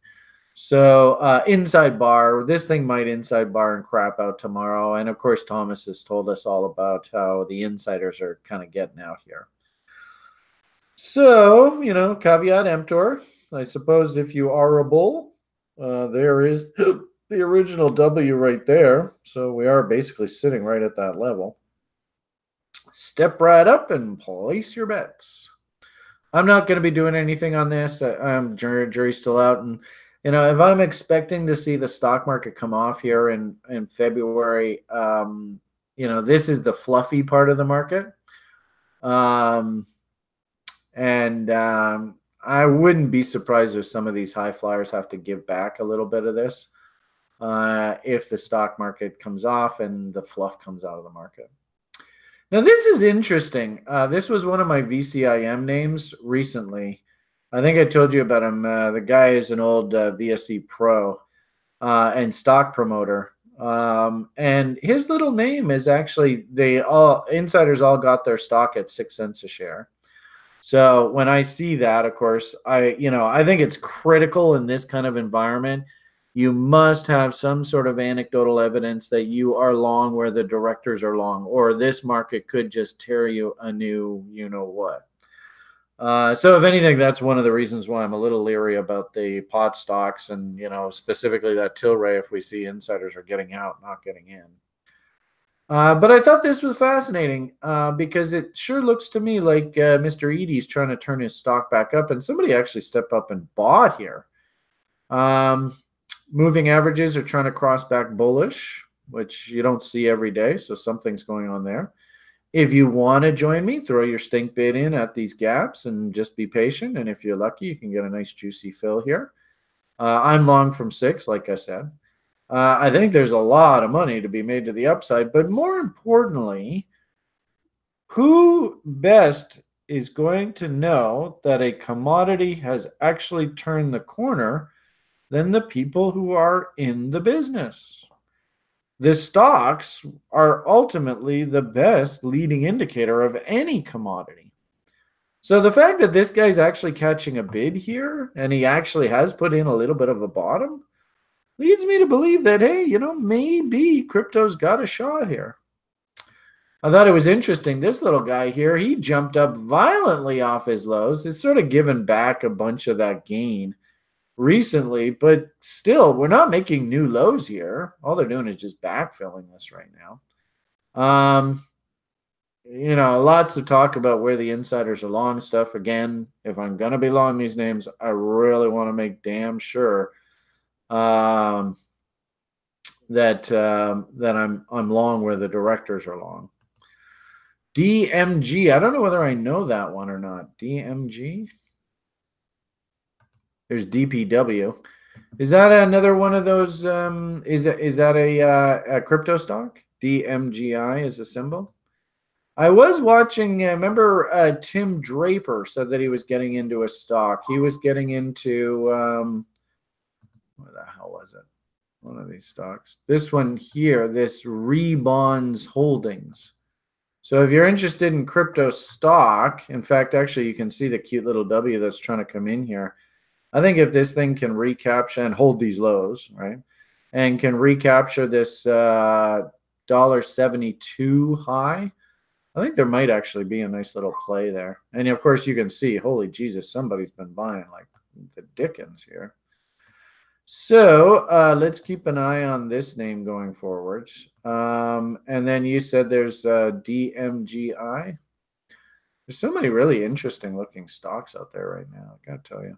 So inside bar, this thing might inside bar and crap out tomorrow. And of course, Thomas has told us all about how the insiders are kind of getting out here. So, caveat emptor. I suppose if you are a bull, there is the original W right there. So we are basically sitting right at that level. Step right up and place your bets. I'm not going to be doing anything on this. Jury's still out. And, if I'm expecting to see the stock market come off here in February, this is the fluffy part of the market. I wouldn't be surprised if some of these high flyers have to give back a little bit of this if the stock market comes off and the fluff comes out of the market. Now, this is interesting. This was one of my VCIM names recently. I think I told you about him. The guy is an old VSE pro and stock promoter. And his little name is actually, insiders all got their stock at 6 cents a share. So when I see that, of course, I think it's critical in this kind of environment. You must have some sort of anecdotal evidence that you are long where the directors are long, or this market could just tear you a new what. So if anything, that's one of the reasons why I'm a little leery about the pot stocks and, specifically that Tilray, if we see insiders are getting out, not getting in. But I thought this was fascinating because it sure looks to me like Mr. Edie's trying to turn his stock back up, and somebody actually stepped up and bought here. Moving averages are trying to cross back bullish, which you don't see every day, so something's going on there. If you want to join me, throw your stink bid in at these gaps and just be patient, and if you're lucky, you can get a nice juicy fill here. I'm long from 6, like I said. I think there's a lot of money to be made to the upside, but more importantly, who best is going to know that a commodity has actually turned the corner than the people who are in the business? The stocks are ultimately the best leading indicator of any commodity. So the fact that this guy's actually catching a bid here, and he actually has put in a little bit of a bottom, leads me to believe that, hey, maybe crypto's got a shot here. I thought it was interesting. This little guy here, he jumped up violently off his lows. It's sort of given back a bunch of that gain recently, but still, we're not making new lows here. All they're doing is just backfilling this right now. Lots of talk about where the insiders are long stuff. Again, if I'm going to be long these names, I really want to make damn sure that I'm long where the directors are long. DMG. I don't know whether I know that one or not. DMG. There's DPW. Is that another one of those? Is that a crypto stock? DMGI is a symbol. I was watching. Remember, Tim Draper said that he was getting into a stock. He was getting into what the hell was it? One of these stocks. This one here. This Rebonds Holdings. So if you're interested in crypto stock, in fact, actually, you can see the cute little W that's trying to come in here. I think if this thing can recapture and hold these lows, right, and can recapture this $1.72 high, I think there might actually be a nice little play there. And of course, you can see, holy Jesus, somebody's been buying like the dickens here. So let's keep an eye on this name going forward. And then you said there's DMGI. There's so many really interesting looking stocks out there right now, I gotta tell you.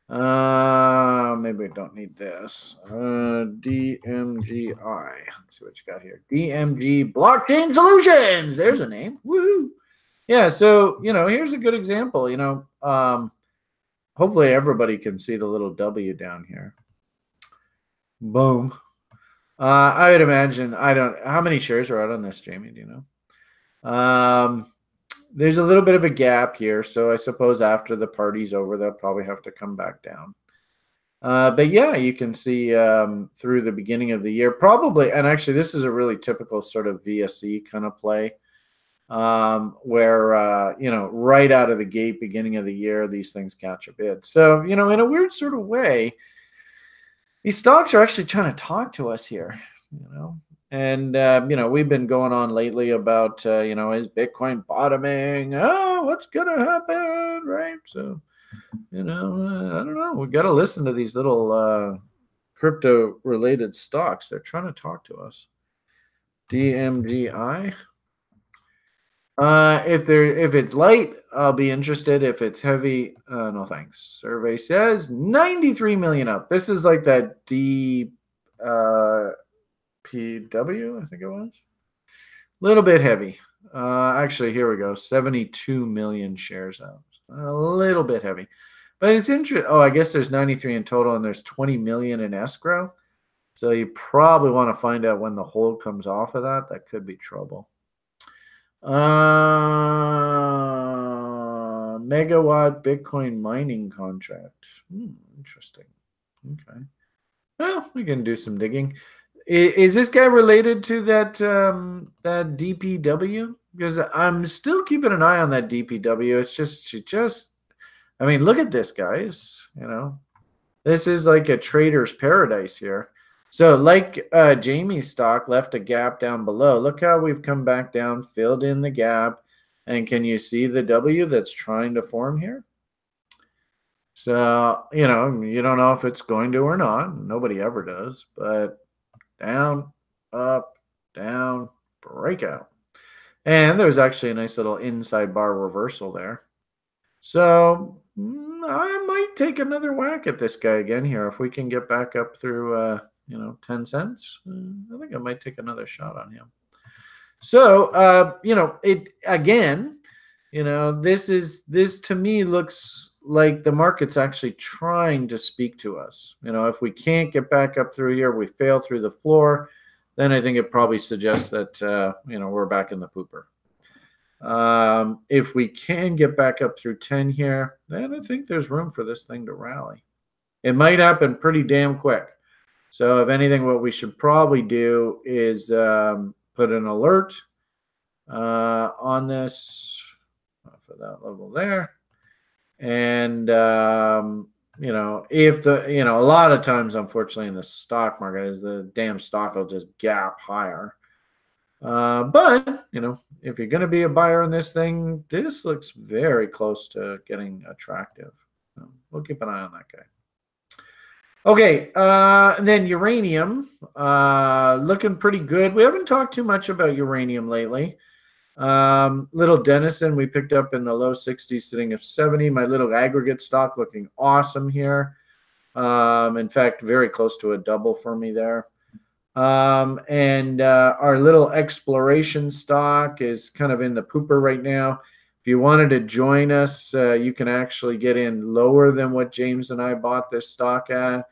Maybe we don't need this. DMGI. Let's see what you got here. DMG Blockchain Solutions. There's a name. Woo! Yeah, so here's a good example. Hopefully everybody can see the little W down here. Boom. I would imagine, how many shares are out on this, Jamie? Do you know? There's a little bit of a gap here, so I suppose after the party's over, they'll probably have to come back down. But yeah, you can see through the beginning of the year, probably, and actually this is a really typical sort of VSE kind of play, where, right out of the gate, beginning of the year, these things catch a bid. So, in a weird sort of way, these stocks are actually trying to talk to us here, And, we've been going on lately about, is Bitcoin bottoming? Oh, what's going to happen, right? So, I don't know. We got to listen to these little crypto-related stocks. They're trying to talk to us. DMGI. If it's light, I'll be interested. If it's heavy, no thanks. Survey says 93 million up. This is like that PW, I think it was. A little bit heavy. Actually, here we go. 72 million shares out. A little bit heavy. But it's interesting. Oh, I guess there's 93 in total, and there's 20 million in escrow. So you probably want to find out when the hold comes off of that. That could be trouble. Megawatt Bitcoin mining contract. Interesting. Okay. Well, we can do some digging. Is this guy related to that DPW? Because I'm still keeping an eye on that DPW. It's just, I mean, look at this, guys. This is like a trader's paradise here. So like Jamie's stock left a gap down below. Look how we've come back down, filled in the gap. And can you see the W that's trying to form here? So, you don't know if it's going to or not. Nobody ever does. But down, up, down, breakout. And there's actually a nice little inside bar reversal there. So I might take another whack at this guy again here. If we can get back up through 10 cents, I think I might take another shot on him. So, it again, this to me looks like the market's actually trying to speak to us. If we can't get back up through here, we fail through the floor, then I think it probably suggests that, we're back in the pooper. If we can get back up through 10 here, then I think there's room for this thing to rally. It might happen pretty damn quick. So if anything, what we should probably do is put an alert on this for that level there. And, if a lot of times, unfortunately, in the stock market is the damn stock will just gap higher. But, if you're going to be a buyer in this thing, this looks very close to getting attractive. So we'll keep an eye on that guy. Okay, and then uranium, looking pretty good. We haven't talked too much about uranium lately. Little Denison we picked up in the low 60s, sitting at 70. My little aggregate stock looking awesome here. In fact, very close to a double for me there. And our little exploration stock is kind of in the pooper right now. If you wanted to join us, you can actually get in lower than what James and I bought this stock at.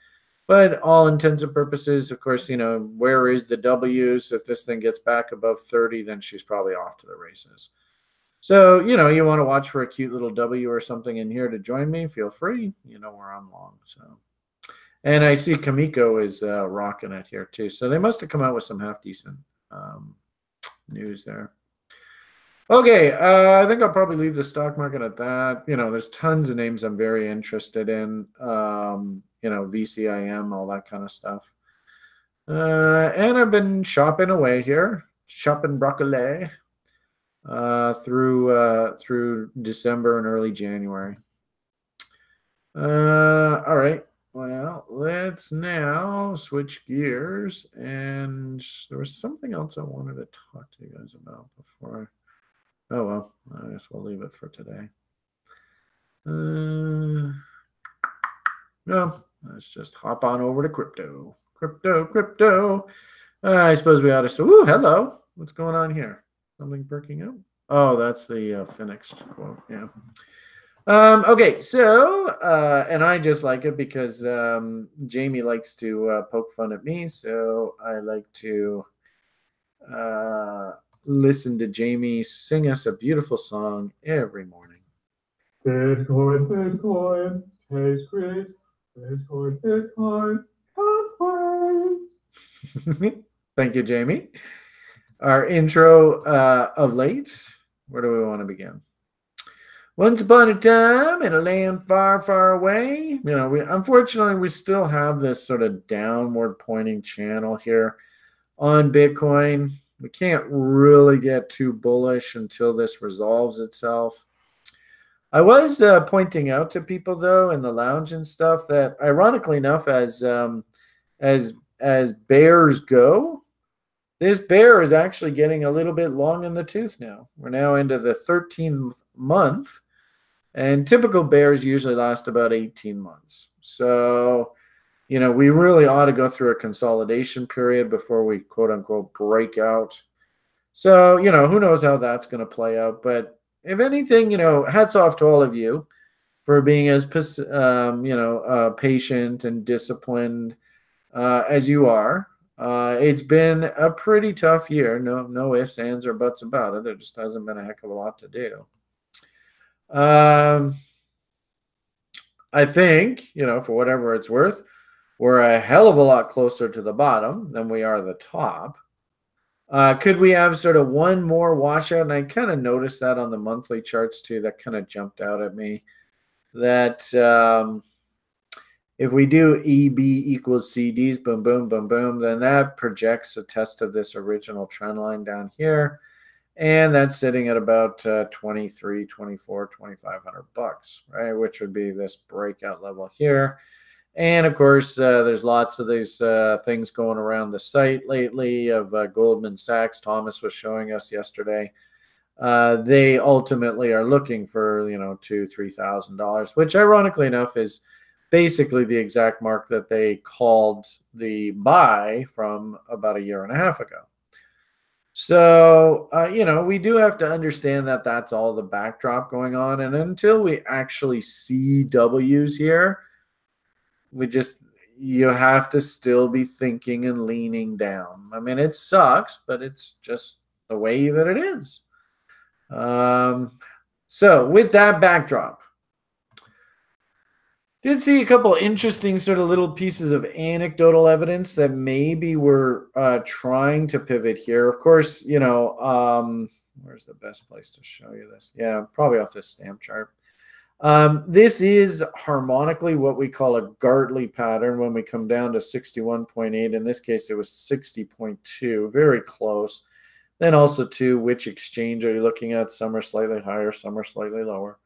But all intents and purposes, of course, where is the W's? If this thing gets back above 30, then she's probably off to the races. So, you want to watch for a cute little W or something in here to join me, feel free. You know where I'm long. So, and I see Kamiko is rocking it here too. So they must have come out with some half decent news there. Okay, I think I'll probably leave the stock market at that. There's tons of names I'm very interested in. VCIM, all that kind of stuff. And I've been shopping away here, shopping broccoli through December and early January. All right. Well, let's now switch gears. And there was something else I wanted to talk to you guys about before. Oh, well, I guess we'll leave it for today. No, let's just hop on over to crypto. Crypto. I suppose we ought to say, ooh, hello. What's going on here? Something perking up? Oh, that's the Phoenix quote. Yeah. Okay, so, and I just like it because Jamie likes to poke fun at me, so I like to listen to Jamie sing us a beautiful song every morning. Bitcoin, tastes great. Bitcoin. Thank you, Jamie. Our intro of late, where do we want to begin? Once upon a time in a land far, far away, unfortunately, we still have this sort of downward pointing channel here on Bitcoin. We can't really get too bullish until this resolves itself. I was pointing out to people, though, in the lounge and stuff that, ironically enough, as bears go, this bear is actually getting a little bit long in the tooth now. We're now into the 13th month, and typical bears usually last about 18 months. So, we really ought to go through a consolidation period before we, quote unquote, break out. So, who knows how that's going to play out. But if anything, hats off to all of you for being as, patient and disciplined as you are. It's been a pretty tough year. No ifs, ands, or buts about it. There just hasn't been a heck of a lot to do. I think, for whatever it's worth, we're a hell of a lot closer to the bottom than we are the top. Could we have sort of one more washout? And I kind of noticed that on the monthly charts too. That kind of jumped out at me. That if we do EB equals CDs, boom, boom, boom, boom, then that projects a test of this original trend line down here. And that's sitting at about 23, 24, 2,500 bucks, right? Which would be this breakout level here. And of course, there's lots of these things going around the site lately of Goldman Sachs. Thomas was showing us yesterday. They ultimately are looking for, $2,000-$3,000, which ironically enough is basically the exact mark that they called the buy from about a year and a half ago. So, we do have to understand that that's all the backdrop going on. And until we actually see W's here, you have to still be thinking and leaning down. I mean, it sucks, but it's just the way that it is. So with that backdrop, did see a couple interesting sort of little pieces of anecdotal evidence that maybe we're trying to pivot here. Of course, where's the best place to show you this? Yeah, probably off this stamp chart. This is harmonically what we call a Gartley pattern when we come down to 61.8. In this case, it was 60.2, very close. Then also to which exchange are you looking at? Some are slightly higher, some are slightly lower.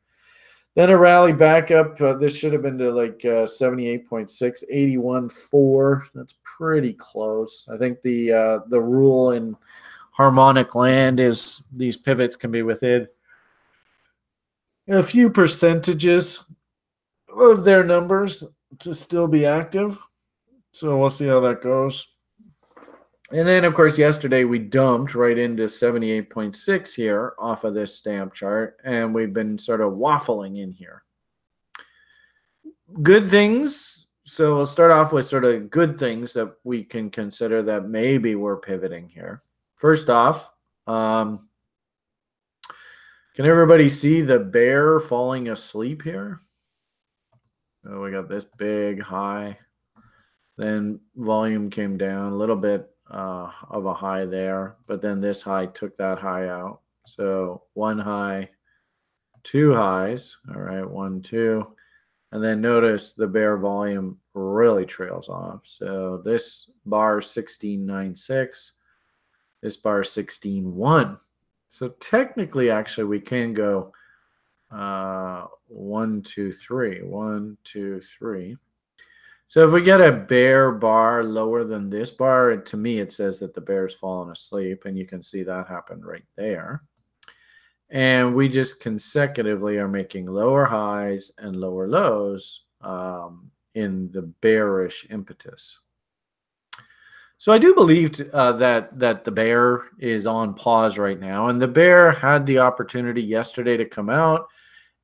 Then a rally back up. This should have been to like 78.6, 81.4. That's pretty close. I think the rule in harmonic land is these pivots can be within a few percentages of their numbers. to still be active. So we'll see how that goes. And then, of course, yesterday we dumped right into 78.6 here off of this stamp chart, and we've been sort of waffling in here. Good things. So we'll start off with sort of good things that we can consider that maybe we're pivoting here. First off, can everybody see the bear falling asleep here? Oh, we got this big high. Then volume came down a little bit of a high there, but then this high took that high out. So one high, two highs. All right, 1, 2. And then notice the bear volume really trails off. So this bar 16.96, this bar 16.1. So technically, actually, we can go 1, 2, 3, 1, 2, 3. So if we get a bear bar lower than this bar, to me it says that the bear's fallen asleep, and you can see that happen right there. And we just consecutively are making lower highs and lower lows in the bearish impetus. So I do believe that the bear is on pause right now, and the bear had the opportunity yesterday to come out,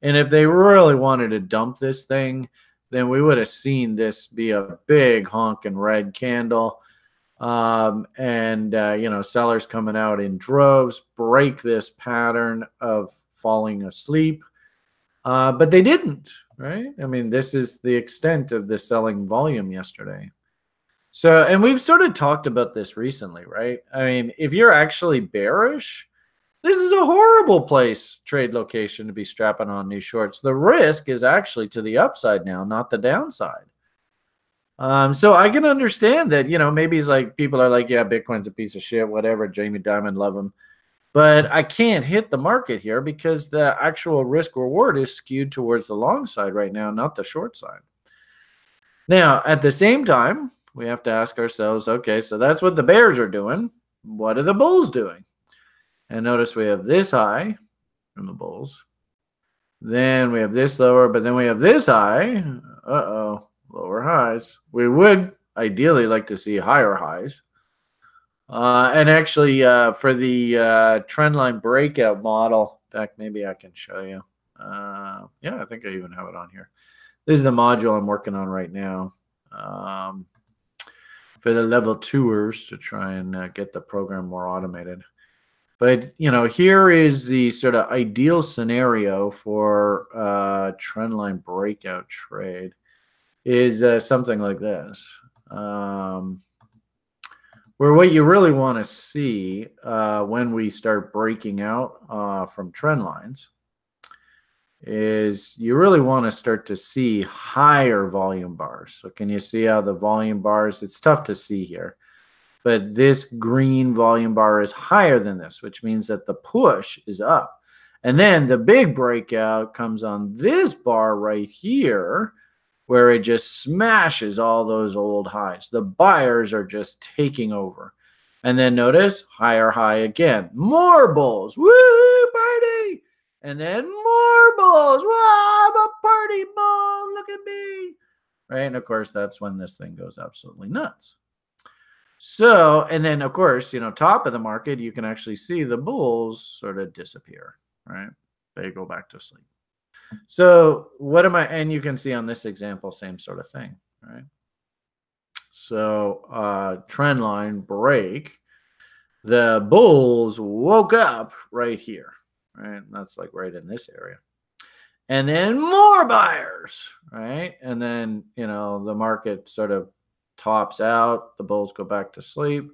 and if they really wanted to dump this thing, then we would have seen this be a big honking red candle. Sellers coming out in droves, break this pattern of falling asleep. But they didn't, right? I mean, this is the extent of the selling volume yesterday. So, and we've sort of talked about this recently, right? I mean, if you're actually bearish, this is a horrible trade location to be strapping on new shorts. The risk is actually to the upside now, not the downside. So I can understand that, maybe it's like people are like, yeah, Bitcoin's a piece of shit, whatever. Jamie Dimon, love him. But I can't hit the market here because the actual risk reward is skewed towards the long side right now, not the short side. Now, at the same time, we have to ask ourselves, okay, so that's what the bears are doing. What are the bulls doing? And notice we have this high from the bulls. Then we have this lower, but then we have this high. Lower highs. We would ideally like to see higher highs. And actually, for the trend line breakout model, in fact, maybe I can show you. Yeah, I think I even have it on here. This is the module I'm working on right now for the level 2ers to try and get the program more automated. But, here is the sort of ideal scenario for trend line breakout trade is something like this, where what you really want to see when we start breaking out from trend lines is you really want to start to see higher volume bars. So can you see how the volume bars, it's tough to see here, but this green volume bar is higher than this, which means that the push is up. And then the big breakout comes on this bar right here, where it just smashes all those old highs. The buyers are just taking over. And then notice, higher high again. More bulls. Woo, party! And then more bulls. Wow, I'm a party bull. Look at me. Right? And of course, that's when this thing goes absolutely nuts. So, and then of course, top of the market, you can actually see the bulls sort of disappear, right? They go back to sleep. So what am I, and you can see on this example, same sort of thing, right? So trend line break, the bulls woke up right here, right? And that's like right in this area. And then more buyers, right? And then, the market sort of tops out, the bulls go back to sleep,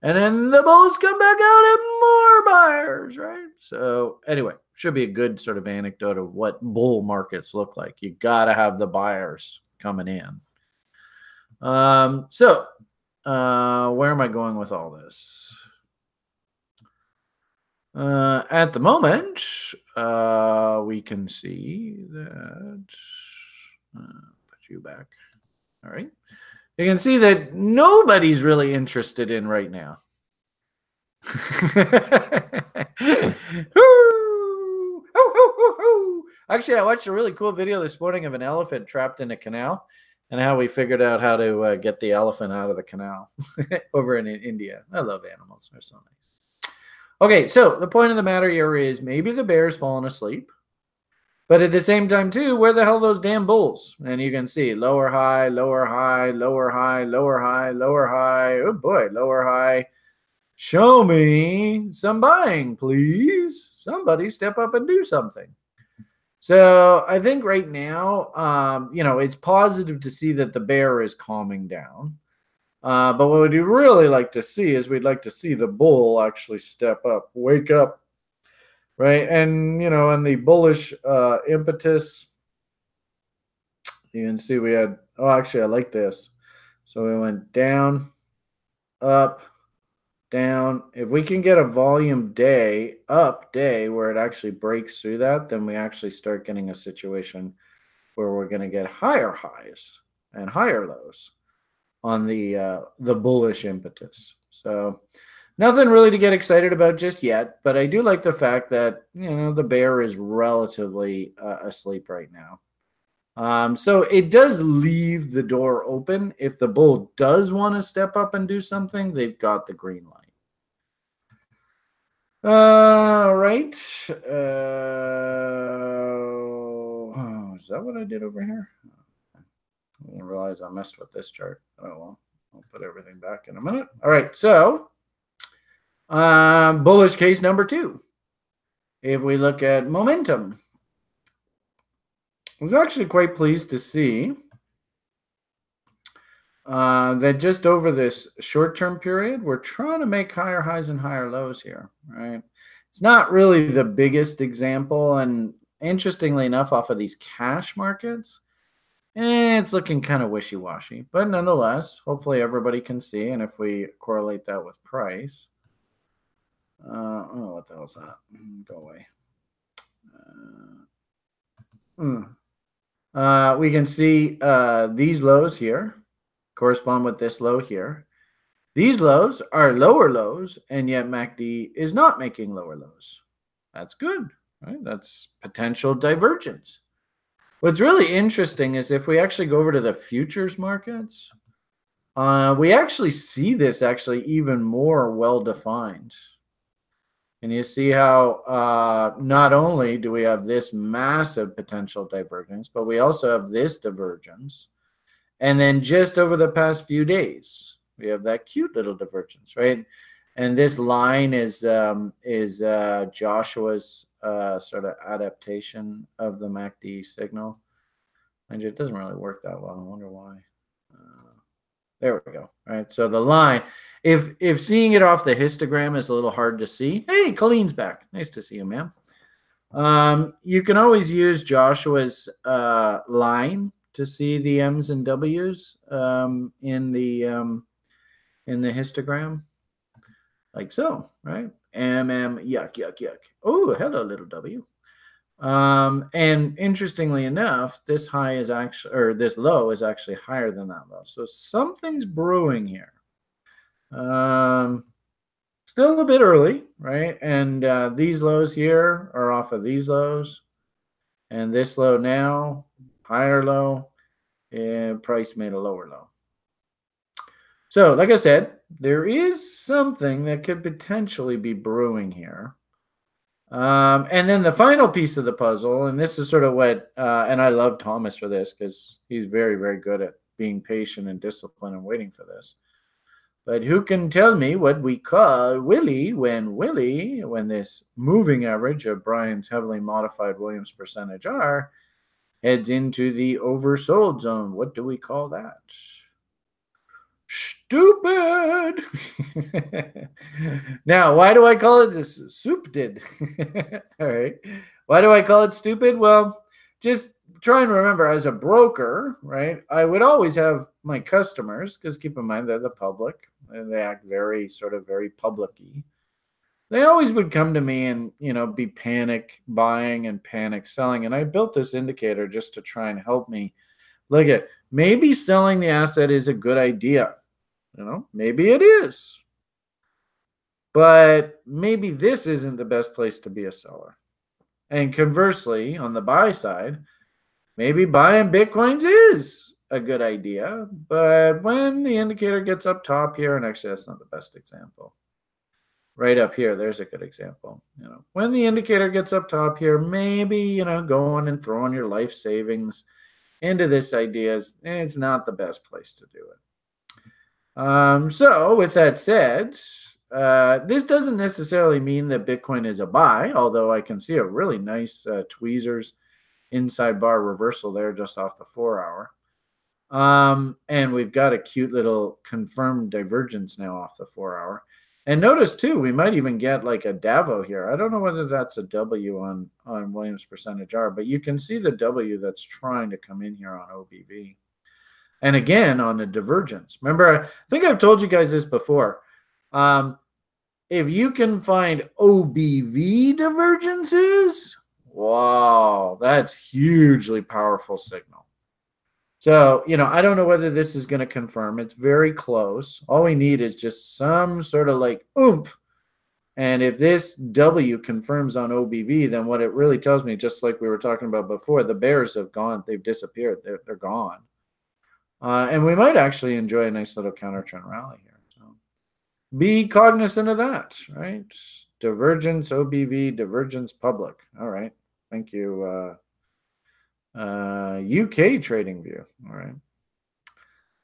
and then the bulls come back out and more buyers, right? So anyway, should be a good sort of anecdote of what bull markets look like. You got to have the buyers coming in. So where am I going with all this? At the moment, we can see that, put you back. All right. You can see that nobody's really interested in right now. Actually, I watched a really cool video this morning of an elephant trapped in a canal. and how we figured out how to get the elephant out of the canal over in India. I love animals. They're so nice. Okay, so the point of the matter here is maybe the bear's fallen asleep. But at the same time, too, where the hell are those damn bulls? And you can see lower high, lower high, lower high, lower high, lower high. Oh, boy, lower high. Show me some buying, please. Somebody step up and do something. So I think right now, it's positive to see that the bear is calming down. But what we'd really like to see is we'd like to see the bull actually step up, wake up. Right, and and the bullish impetus, you can see we had. Oh, actually, I like this. So we went down, up, down. If we can get a volume day, up day, where it actually breaks through that, then we actually start getting a situation where we're going to get higher highs and higher lows on the bullish impetus. So. Nothing really to get excited about just yet, but I do like the fact that, the bear is relatively asleep right now. So it does leave the door open. If the bull does want to step up and do something, they've got the green light. All right. Is that what I did over here? I didn't realize I messed with this chart. Oh, well, I'll put everything back in a minute. All right, so bullish case number 2. If we look at momentum, I was actually quite pleased to see that just over this short-term period, we're trying to make higher highs and higher lows here, right? It's not really the biggest example, and interestingly enough, off of these cash markets, it's looking kind of wishy-washy, but nonetheless, hopefully everybody can see, and if we correlate that with price, what the hell's that? Go away. We can see these lows here correspond with this low here. These lows are lower lows, and yet MACD is not making lower lows. That's good, right? That's potential divergence. What's really interesting is if we actually go over to the futures markets, we actually see this actually even more well-defined. And you see how not only do we have this massive potential divergence, but we also have this divergence. And then just over the past few days, we have that cute little divergence, right? And this line is Joshua's sort of adaptation of the MACD signal. And it doesn't really work that well. I wonder why. There we go. All right. So the line, if seeing it off the histogram is a little hard to see. Hey, Colleen's back. Nice to see you, ma'am. You can always use Joshua's line to see the M's and W's in the histogram, like so, right? Yuck, yuck, yuck. Oh, hello, little W. And interestingly enough, this high is actually, or this low is actually higher than that low. So something's brewing here. Still a bit early, right? And these lows here are off of these lows. And this low now, higher low, and price made a lower low. So like I said, there is something that could potentially be brewing here. And then the final piece of the puzzle, and this is sort of what, and I love Thomas for this because he's very, very good at being patient and disciplined and waiting for this. But who can tell me what we call Willie when this moving average of Brian's heavily modified Williams percentage R heads into the oversold zone? What do we call that? Stupid. Now, why do I call it this? Soup did. All right. Why do I call it stupid? Well, just try and remember, as a broker, right, I would always have my customers, because keep in mind they're the public and they act very public-y. They always would come to me and, be panic buying and panic selling. And I built this indicator just to try and help me look at maybe selling the asset is a good idea. Maybe it is. But maybe this isn't the best place to be a seller. And conversely, on the buy side, maybe buying Bitcoins is a good idea, but when the indicator gets up top here, and actually that's not the best example. Right up here, there's a good example. When the indicator gets up top here, maybe, going and throwing your life savings into this idea is not the best place to do it. So with that said, this doesn't necessarily mean that Bitcoin is a buy, although I can see a really nice tweezers inside bar reversal there just off the 4 hour. And we've got a cute little confirmed divergence now off the 4 hour. And notice too, we might even get like a Davo here. I don't know whether that's a W on Williams percentage R, but you can see the W that's trying to come in here on OBV. And again, on the divergence. Remember, I think I've told you guys this before. If you can find OBV divergences, wow, that's hugely powerful signal. So, I don't know whether this is going to confirm. It's very close. All we need is just some sort of like oomph. And if this W confirms on OBV, then what it really tells me, just like we were talking about before, the bears have gone. They've disappeared. They're gone. And we might actually enjoy a nice little counter trend rally here. So be cognizant of that, right? Divergence, OBV, divergence, public. All right. Thank you. UK trading view. All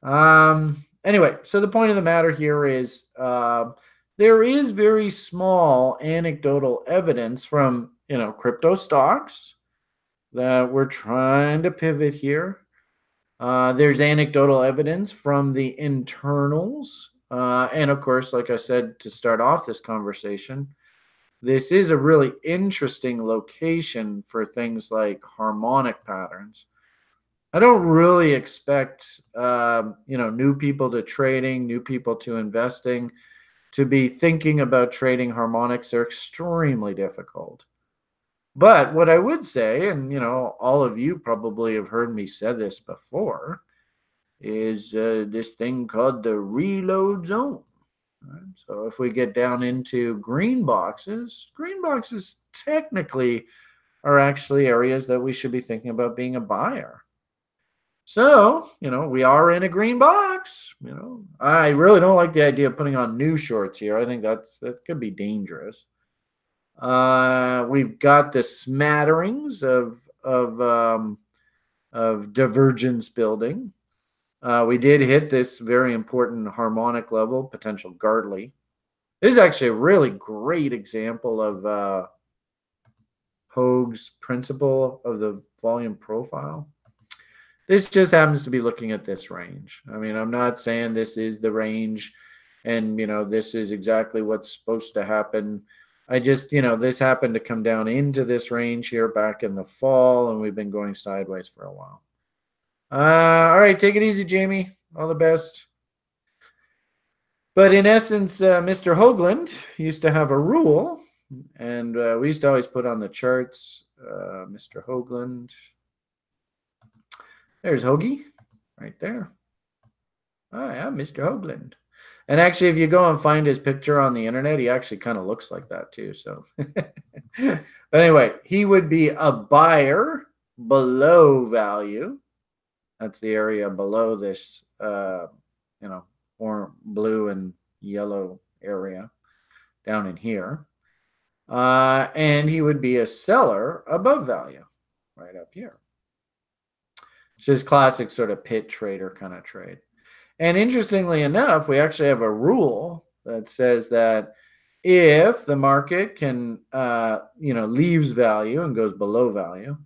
right. Anyway, so the point of the matter here is there is very small anecdotal evidence from crypto stocks that we're trying to pivot here. There's anecdotal evidence from the internals, and of course, like I said to start off this conversation, this is a really interesting location for things like harmonic patterns. I don't really expect, new people to trading, new people to investing, to be thinking about trading harmonics. They're extremely difficult. But what I would say, and, all of you probably have heard me say this before, is this thing called the reload zone. Right. So if we get down into green boxes technically are actually areas that we should be thinking about being a buyer. So, we are in a green box. I really don't like the idea of putting on new shorts here. I think that could be dangerous. We've got the smatterings of divergence building. We did hit this very important harmonic level, potential Gartley. This is actually a really great example of Hoag's principle of the volume profile. This just happens to be looking at this range. I mean, I'm not saying this is the range and, this is exactly what's supposed to happen. I just, this happened to come down into this range here back in the fall, and we've been going sideways for a while. All right, take it easy, Jamie. All the best. But in essence, Mr. Hoagland used to have a rule, and we used to always put on the charts, Mr. Hoagland. There's Hoagie right there. Oh, yeah, Mr. Hoagland. And actually, if you go and find his picture on the internet, he actually kind of looks like that too. So, but anyway, he would be a buyer below value. That's the area below this, or blue and yellow area down in here. And he would be a seller above value right up here. It's just classic sort of pit trader kind of trade. And interestingly enough, we actually have a rule that says that if the market can, leaves value and goes below value,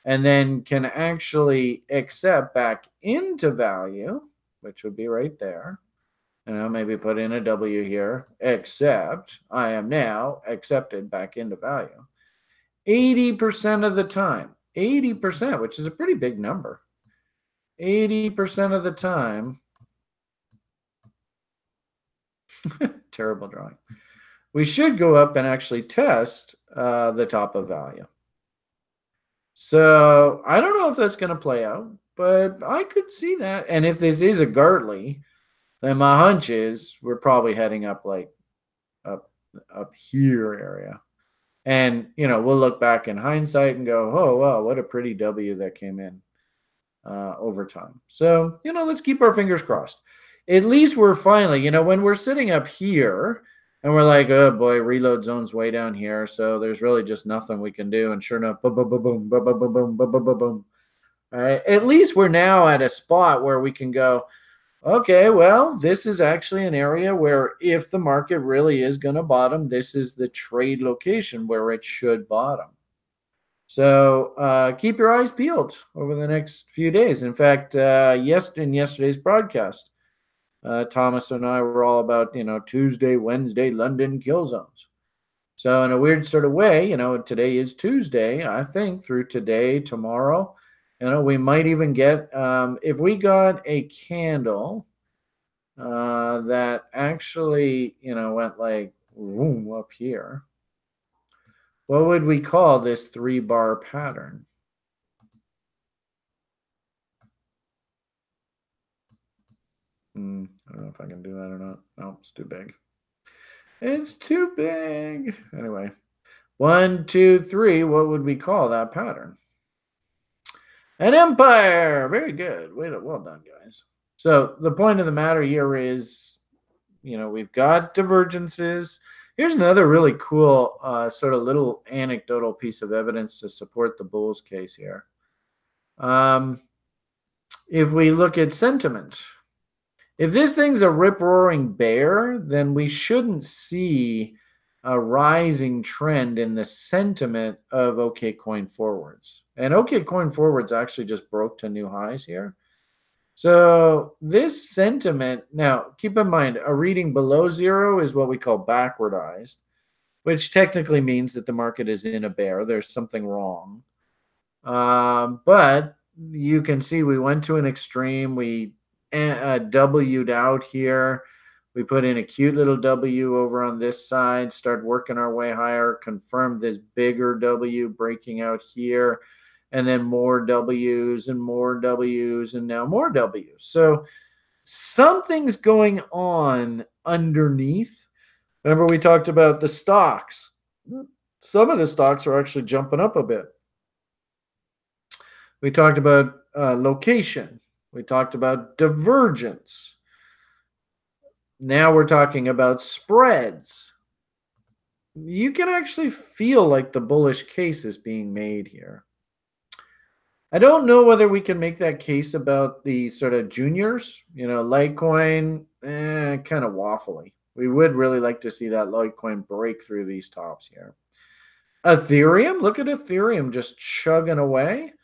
and then can actually accept back into value, which would be right there. Maybe put in a W here, except I am now accepted back into value. 80% of the time, 80%, which is a pretty big number. 80% of the time, terrible drawing, we should go up and actually test the top of value. So I don't know if that's going to play out, but I could see that. And if this is a Gartley, then my hunch is we're probably heading up like up here area. And, we'll look back in hindsight and go, oh, wow, what a pretty W that came in. over time. So, let's keep our fingers crossed. At least we're finally, when we're sitting up here and we're like, oh boy, reload zone's way down here, so there's really just nothing we can do. And sure enough, boom, boom, boom, boom, boom, boom, boom, boom, boom, boom, boom, boom. All right. At least we're now at a spot where we can go, okay, well, this is actually an area where if the market really is going to bottom, this is the trade location where it should bottom. So keep your eyes peeled over the next few days. In fact, in yesterday's broadcast, Thomas and I were all about, Tuesday, Wednesday, London kill zones. So in a weird sort of way, today is Tuesday, I think, through today, tomorrow, we might even get, if we got a candle that actually, went like, boom, up here. What would we call this 3-bar pattern? I don't know if I can do that or not. No, it's too big. It's too big. Anyway, 1, 2, 3. What would we call that pattern? An empire. Very good. Well done, guys. So the point of the matter here is, we've got divergences. Here's another really cool sort of little anecdotal piece of evidence to support the bulls case here. If we look at sentiment, if this thing's a rip-roaring bear, then we shouldn't see a rising trend in the sentiment of OKCoin forwards. And OKCoin forwards actually just broke to new highs here. So this sentiment, now keep in mind, a reading below zero is what we call backwardized, which technically means that the market is in a bear. There's something wrong. But you can see we went to an extreme. We W'd out here. We put in a cute little W over on this side, start working our way higher, confirm this bigger W breaking out here, and then more W's and more W's and now more W's. So something's going on underneath. Remember we talked about the stocks. Some of the stocks are actually jumping up a bit. We talked about location. We talked about divergence. Now we're talking about spreads. You can actually feel like the bullish case is being made here. I don't know whether we can make that case about the sort of juniors, Litecoin, kind of waffly. We would really like to see that Litecoin break through these tops here. Ethereum, look at Ethereum just chugging away,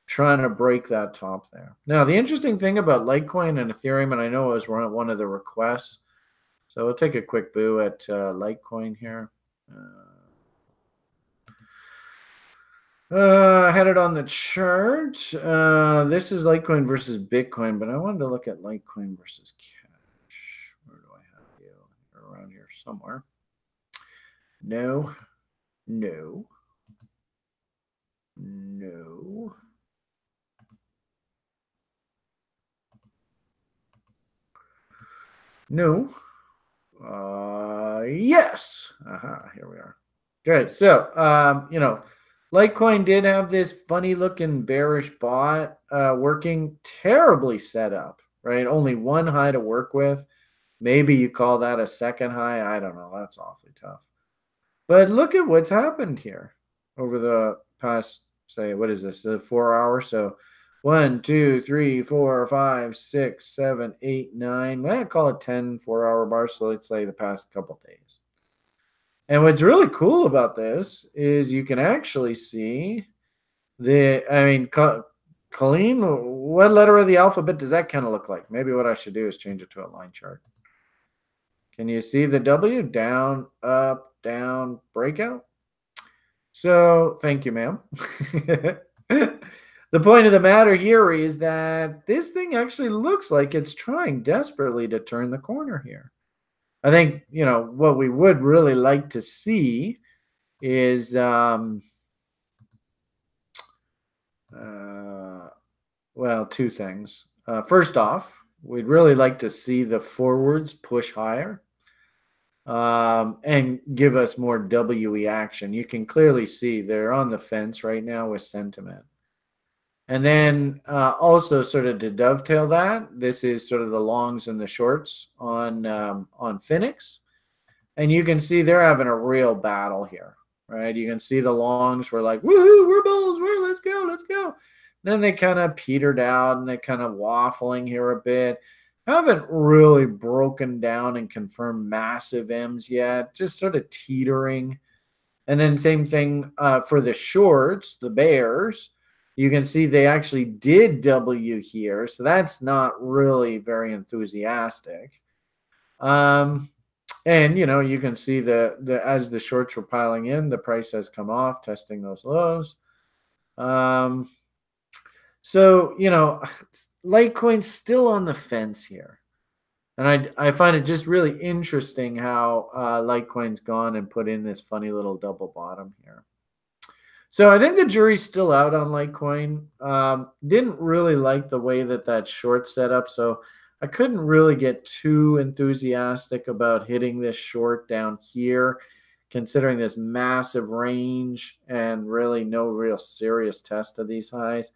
trying to break that top there. Now, the interesting thing about Litecoin and Ethereum, and I know it was one of the requests, so we'll take a quick boo at Litecoin here. Had it on the chart. This is Litecoin versus Bitcoin, but I wanted to look at Litecoin versus cash. Where do I have you? You're around here somewhere. No. No. No. No. Yes. Here we are. Good. So, Litecoin did have this funny looking bearish bot working terribly set up, right? Only one high to work with. Maybe you call that a second high. I don't know. That's awfully tough. But look at what's happened here over the past, say, what is this, 4 hours? So 1, 2, 3, 4, 5, 6, 7, 8, 9. I call it 10 4-hour bars. So let's say the past couple days. And what's really cool about this is you can actually see Colleen, what letter of the alphabet does that kind of look like? Maybe what I should do is change it to a line chart. Can you see the W? Down, up, down, breakout? So thank you, ma'am. The point of the matter here is that this thing actually looks like it's trying desperately to turn the corner here. I think, what we would really like to see is, well, two things. First off, we'd really like to see the forwards push higher and give us more WE action. You can clearly see they're on the fence right now with sentiment. And then also sort of to dovetail that, this is sort of the longs and the shorts on Phoenix. And you can see they're having a real battle here, right? You can see the longs were like, woohoo, we're bulls, let's go, let's go. Then they kind of petered out and they're kind of waffling here a bit. Haven't really broken down and confirmed massive M's yet, just sort of teetering. And then same thing for the shorts, the bears. You can see they actually did W here, so that's not really very enthusiastic. And you can see the as the shorts were piling in, the price has come off, testing those lows. So Litecoin's still on the fence here. And I find it just really interesting how Litecoin's gone and put in this funny little double bottom here. So I think the jury's still out on Litecoin. Didn't really like the way that short set up, so I couldn't really get too enthusiastic about hitting this short down here, considering this massive range and really no real serious test of these highs.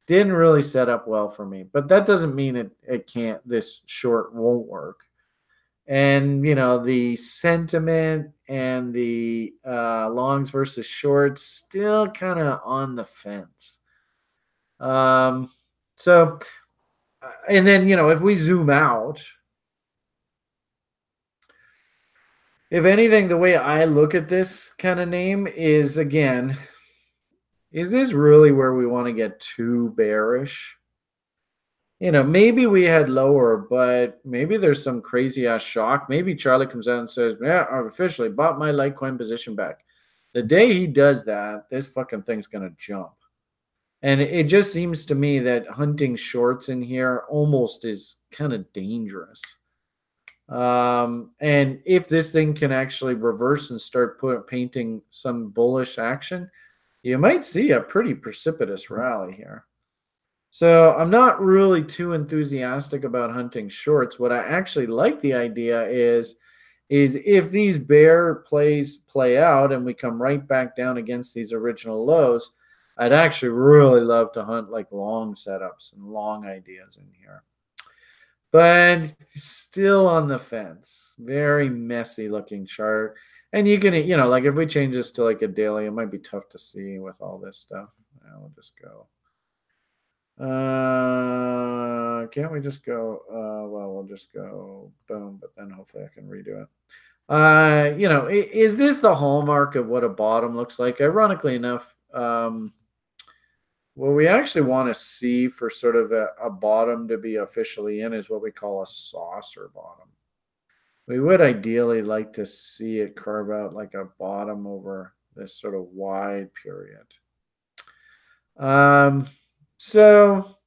Didn't really set up well for me, but that doesn't mean it can't, this short won't work. And, the sentiment and the longs versus shorts still kind of on the fence. So, and then, if we zoom out, if anything, the way I look at this kind of name is, again, is this really where we want to get too bearish? Maybe we had lower, but maybe there's some crazy ass shock. Maybe Charlie comes out and says, yeah, I've officially bought my Litecoin position back. The day he does that, this fucking thing's going to jump. And it just seems to me that hunting shorts in here almost is kind of dangerous. And if this thing can actually reverse and start painting some bullish action, you might see a pretty precipitous rally here. So I'm not really too enthusiastic about hunting shorts. What I actually like the idea is if these bear plays play out and we come right back down against these original lows, I'd actually really love to hunt like long setups and long ideas in here. But still on the fence. Very messy looking chart. And you can, like if we change this to like a daily, it might be tough to see with all this stuff. We'll just go. Can't we just go? Well, we'll just go boom, but then hopefully I can redo it. Is this the hallmark of what a bottom looks like? Ironically enough, what we actually want to see for sort of a bottom to be officially in is what we call a saucer bottom. We would ideally like to see it carve out like a bottom over this sort of wide period. So,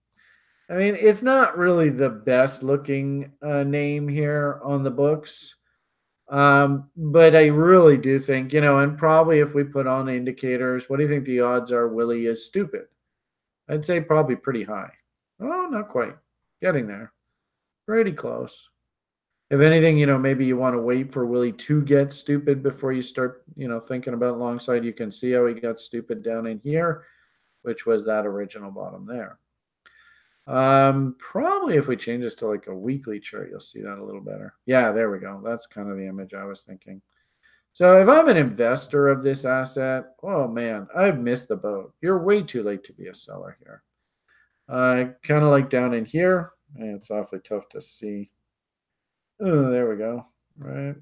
I mean, it's not really the best looking name here on the books. But I really do think, and probably if we put on indicators, what do you think the odds are Willie is stupid? I'd say probably pretty high. Oh, not quite. Getting there. Pretty close. If anything, maybe you want to wait for Willie to get stupid before you start, thinking about long side. You can see how he got stupid down in here, which was that original bottom there. Probably if we change this to like a weekly chart, you'll see that a little better. Yeah, there we go. That's kind of the image I was thinking. So if I'm an investor of this asset, oh man, I've missed the boat. You're way too late to be a seller here. Kind of like down in here, and it's awfully tough to see. Oh, there we go. Right.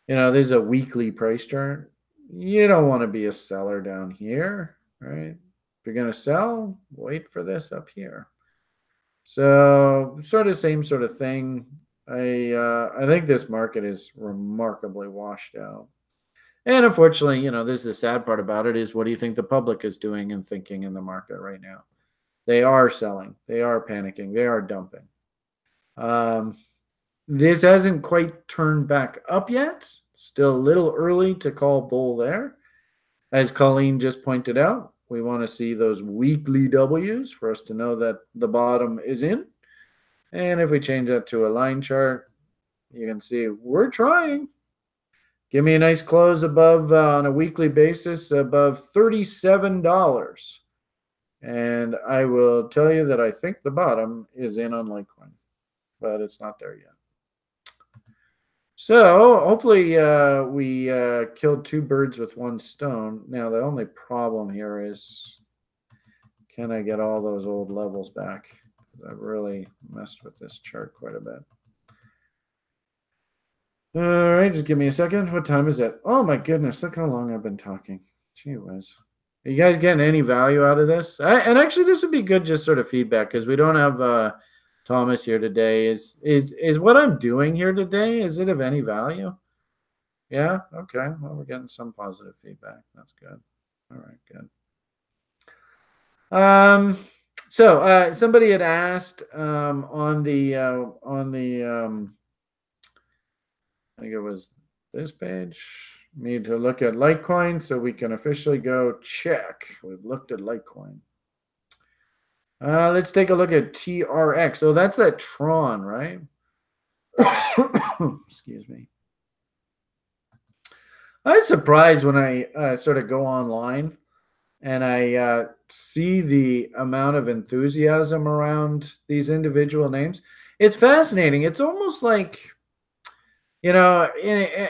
This is a weekly price chart. You don't want to be a seller down here, right? If you're going to sell, wait for this up here. So sort of same sort of thing. I think this market is remarkably washed out. And unfortunately, this is the sad part about it is what do you think the public is doing and thinking in the market right now? They are selling. They are panicking. They are dumping. This hasn't quite turned back up yet. Still a little early to call bull there. As Colleen just pointed out, we want to see those weekly W's for us to know that the bottom is in. And if we change that to a line chart, you can see we're trying. Give me a nice close above on a weekly basis above $37. And I will tell you that I think the bottom is in on Litecoin, but it's not there yet. So hopefully we killed two birds with one stone. Now the only problem here is, can I get all those old levels back? I've really messed with this chart quite a bit. All right, just give me a second. What time is it? Oh my goodness, look how long I've been talking. Gee whiz. Are you guys getting any value out of this? And actually, this would be good, just sort of feedback, because we don't have Thomas here today. Is what I'm doing here today, is it of any value? Yeah? Okay. Well, we're getting some positive feedback. That's good. All right, good. So somebody had asked on the I think it was this page, me to look at Litecoin so we can officially go check. We've looked at Litecoin. Let's take a look at TRX. Oh, that's that Tron, right? Excuse me. I was surprised when I sort of go online and I see the amount of enthusiasm around these individual names. It's fascinating. It's almost like, you know,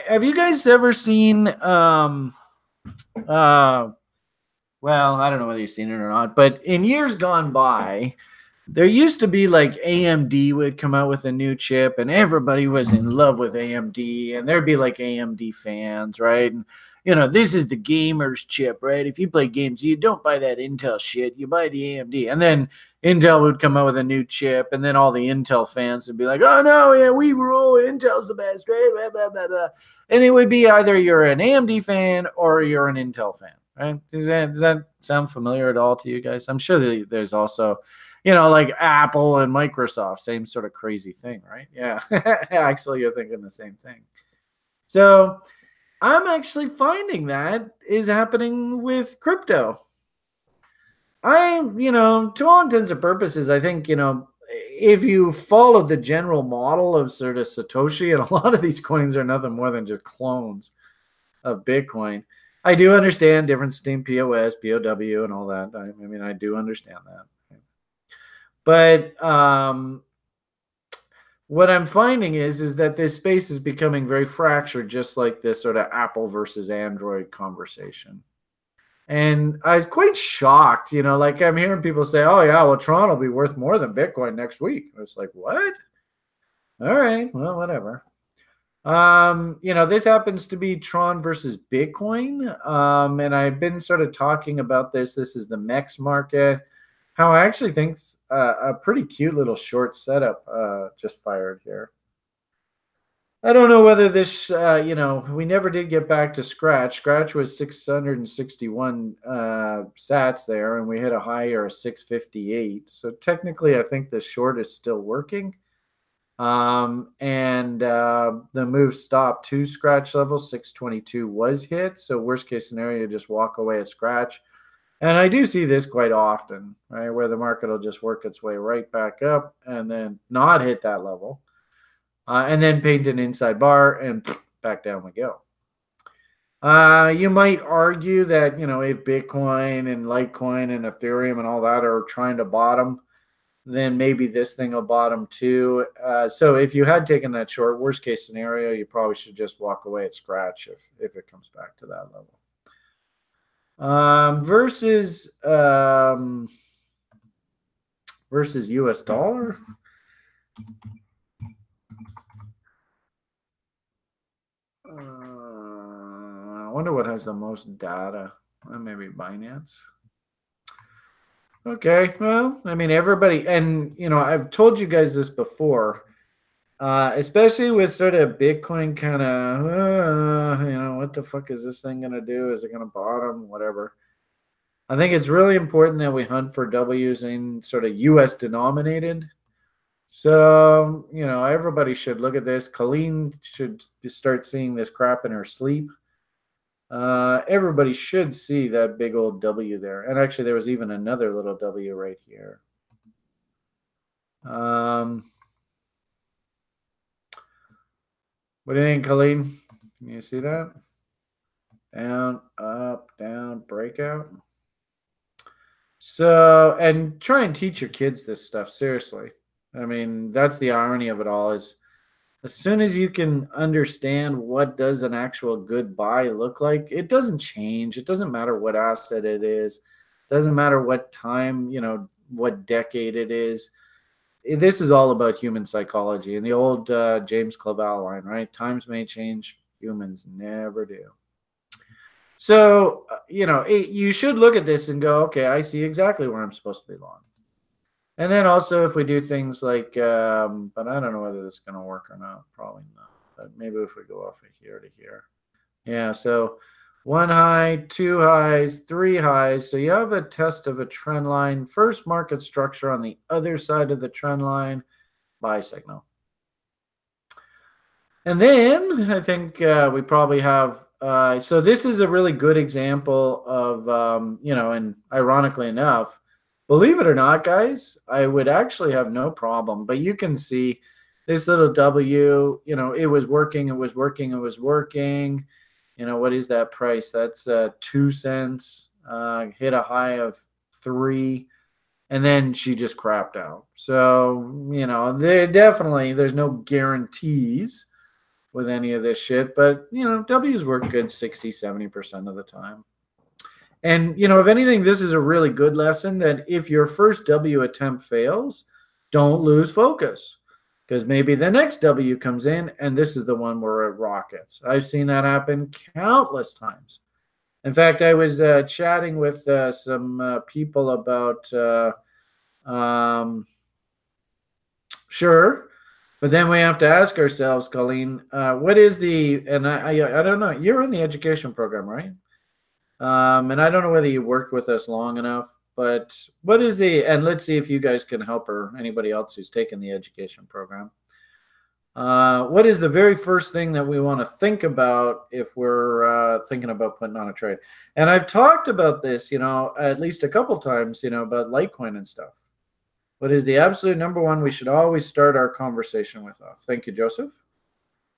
have you guys ever seen, well, I don't know whether you've seen it or not, but in years gone by, there used to be like AMD would come out with a new chip and everybody was in love with AMD, and there'd be like AMD fans, right? And, you know, this is the gamer's chip, right? If you play games, you don't buy that Intel shit, you buy the AMD. And then Intel would come out with a new chip, and then all the Intel fans would be like, oh no, yeah, we rule, Intel's the best, right? Blah, blah, blah, blah. And it would be either you're an AMD fan or you're an Intel fan, right? Does that sound familiar at all to you guys? I'm sure that there's also, you know, like Apple and Microsoft, same sort of crazy thing, right? Yeah, actually, you're thinking the same thing. So I'm actually finding that is happening with crypto. You know, to all intents and purposes, I think, you know, if you follow the general model of sort of Satoshi, and a lot of these coins are nothing more than just clones of Bitcoin. I do understand difference between POS, POW, and all that. I mean, I do understand that. But what I'm finding is that this space is becoming very fractured, just like this sort of Apple versus Android conversation. And I was quite shocked, you know, like I'm hearing people say, oh yeah, well, Tron will be worth more than Bitcoin next week. I was like, what? All right, well, whatever. You know, this happens to be Tron versus Bitcoin. And I've been sort of talking about this. This is the MEX market. How I actually think a pretty cute little short setup just fired here. I don't know whether this, you know, we never did get back to Scratch. Scratch was 661 sats there, and we hit a high or a 658. So technically, I think the short is still working. And the move stopped to Scratch level, 622 was hit. So worst case scenario, just walk away at Scratch. And I do see this quite often, right, where the market will just work its way right back up and then not hit that level, and then paint an inside bar and back down we go. You might argue that, you know, if Bitcoin and Litecoin and Ethereum and all that are trying to bottom, then maybe this thing will bottom too. So if you had taken that short, worst case scenario, you probably should just walk away at Scratch if it comes back to that level. Versus US dollar. I wonder what has the most data. Maybe Binance. Okay, well, I mean, everybody, and you know, I've told you guys this before, especially with sort of Bitcoin kind of, you know, what the fuck is this thing going to do? Is it going to bottom? Whatever. I think it's really important that we hunt for W's in sort of US denominated. So, you know, everybody should look at this. Colleen should start seeing this crap in her sleep. Everybody should see that big old W there. And actually, there was even another little W right here. What do you think, Colleen? Can you see that? Down, up, down, breakout. So, and try and teach your kids this stuff, seriously. I mean, that's the irony of it all is as soon as you can understand what does an actual good buy look like, it doesn't change. It doesn't matter what asset it is. It doesn't matter what time, what decade it is. This is all about human psychology and the old James Clavell line, right? Times may change, humans never do. So, you should look at this and go, okay, I see exactly where I'm supposed to be long. And then also if we do things like, but I don't know whether this is going to work or not, probably not. But maybe if we go off of here to here. Yeah, so 1 high, 2 highs, 3 highs. So you have a test of a trend line. First market structure on the other side of the trend line, buy signal. And then I think we probably have, so this is a really good example of, and ironically enough, believe it or not, guys, I would actually have no problem. But you can see this little W, it was working, it was working, it was working. What is that price? That's 2 cents, hit a high of 3, and then she just crapped out. So, there's no guarantees with any of this shit, but W's work good 60-70% of the time. And if anything, this is a really good lesson that if your first W attempt fails, don't lose focus, because maybe the next W comes in and this is the one where it rockets. I've seen that happen countless times. In fact, I was chatting with some people about sure. But then we have to ask ourselves, Colleen, what is and I don't know, you're in the education program, right? And I don't know whether you worked with us long enough, but what is and let's see if you guys can help or anybody else who's taken the education program. What is the very first thing that we want to think about if we're thinking about putting on a trade? And I've talked about this, at least a couple times, about Litecoin and stuff. What is the absolute number one we should always start our conversation with off? Thank you, Joseph.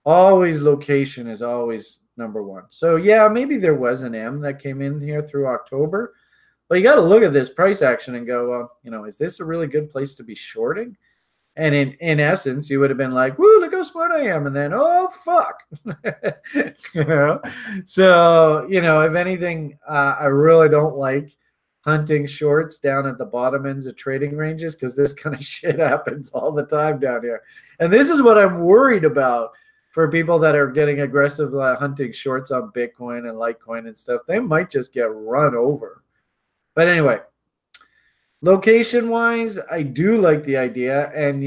Always location is always number one. So, yeah, maybe there was an M that came in here through October. But you got to look at this price action and go, well, is this a really good place to be shorting? And in essence, you would have been like, woo, look how smart I am. And then, oh, fuck. So, if anything, I really don't like hunting shorts down at the bottom ends of trading ranges because this kind of shit happens all the time down here. And this is what I'm worried about for people that are getting aggressive hunting shorts on Bitcoin and Litecoin and stuff. They might just get run over. But anyway, location-wise, I do like the idea. And,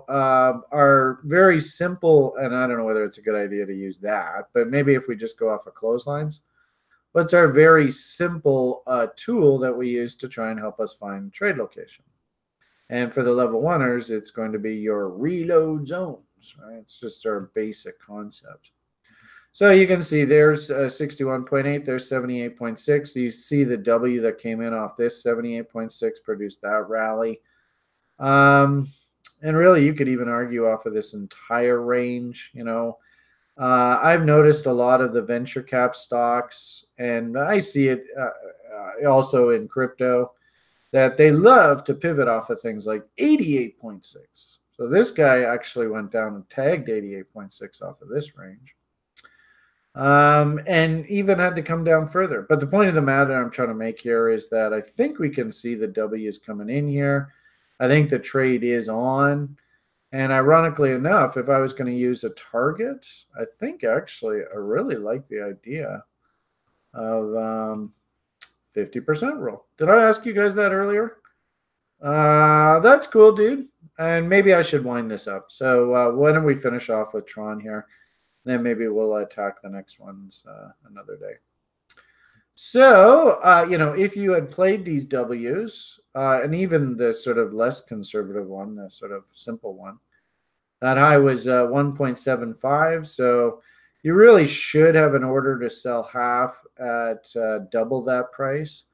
our very simple, and I don't know whether it's a good idea to use that, but maybe if we just go off of clotheslines, what's our very simple tool that we use to try and help us find trade location? And for the level oneers, it's going to be your reload zones, right? It's just our basic concept. So you can see there's 61.8, there's 78.6. You see the W that came in off this 78.6 produced that rally. And really, you could even argue off of this entire range, I've noticed a lot of the venture cap stocks, and I see it also in crypto, that they love to pivot off of things like 88.6. So this guy actually went down and tagged 88.6 off of this range. And even had to come down further. But the point of the matter I'm trying to make here is that I think we can see the W's coming in here. I think the trade is on. And ironically enough, if I was going to use a target, I think actually I really like the idea of 50% rule. Did I ask you guys that earlier? That's cool, dude. And maybe I should wind this up. So why don't we finish off with Tron here? Then maybe we'll attack the next ones another day. So, if you had played these W's, and even the sort of less conservative one, the sort of simple one, that high was 1.75. So you really should have an order to sell half at double that price.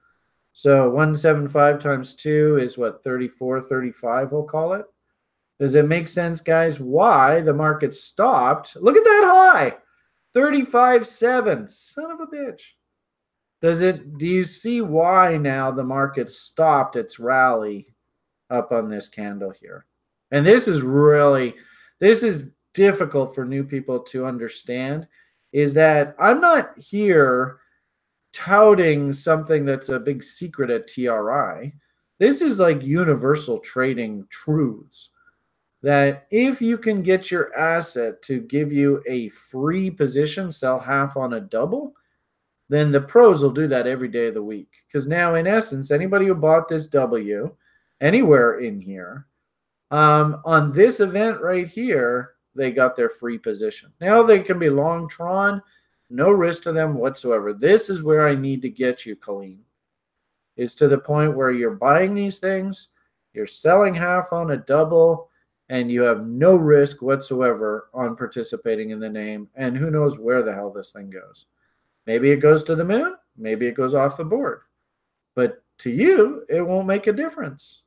So 175 times 2 is what, 34, 35, we'll call it. Does it make sense, guys, why the market stopped? Look at that high. 35.7. Son of a bitch. Do you see why now the market stopped its rally up on this candle here? And this is difficult for new people to understand, is that I'm not here touting something that's a big secret at TRI. This is like universal trading truths, that if you can get your asset to give you a free position, sell half on a double, then the pros will do that every day of the week. Because now, in essence, anybody who bought this W anywhere in here, on this event right here, they got their free position. Now they can be long Tron, no risk to them whatsoever. This is where I need to get you, Colleen, is to the point where you're buying these things, you're selling half on a double, and you have no risk whatsoever on participating in the name. And who knows where the hell this thing goes. Maybe it goes to the moon. Maybe it goes off the board. But to you, it won't make a difference.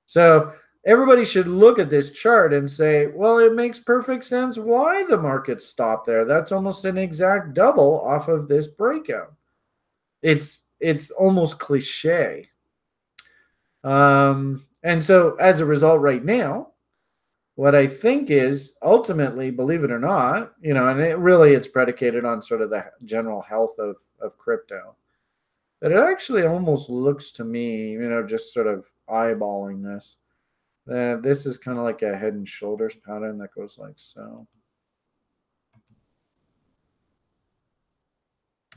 So everybody should look at this chart and say, well, it makes perfect sense why the market stopped there. That's almost an exact double off of this breakout. It's almost cliche. And so as a result right now, what I think is ultimately, believe it or not, and it's predicated on sort of the general health of crypto, that it actually almost looks to me, just sort of eyeballing this, that this is kind of like a head and shoulders pattern that goes like so.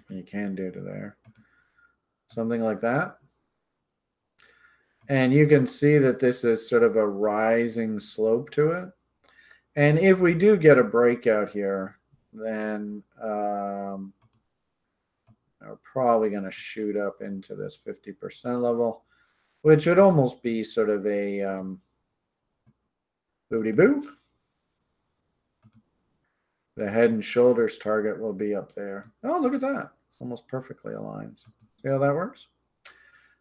You can do to there. Something like that. And you can see that this is sort of a rising slope to it. And if we do get a breakout here, then we're probably going to shoot up into this 50% level, which would almost be sort of a booty boo. The head and shoulders target will be up there. Oh, look at that. It's almost perfectly aligned. See how that works?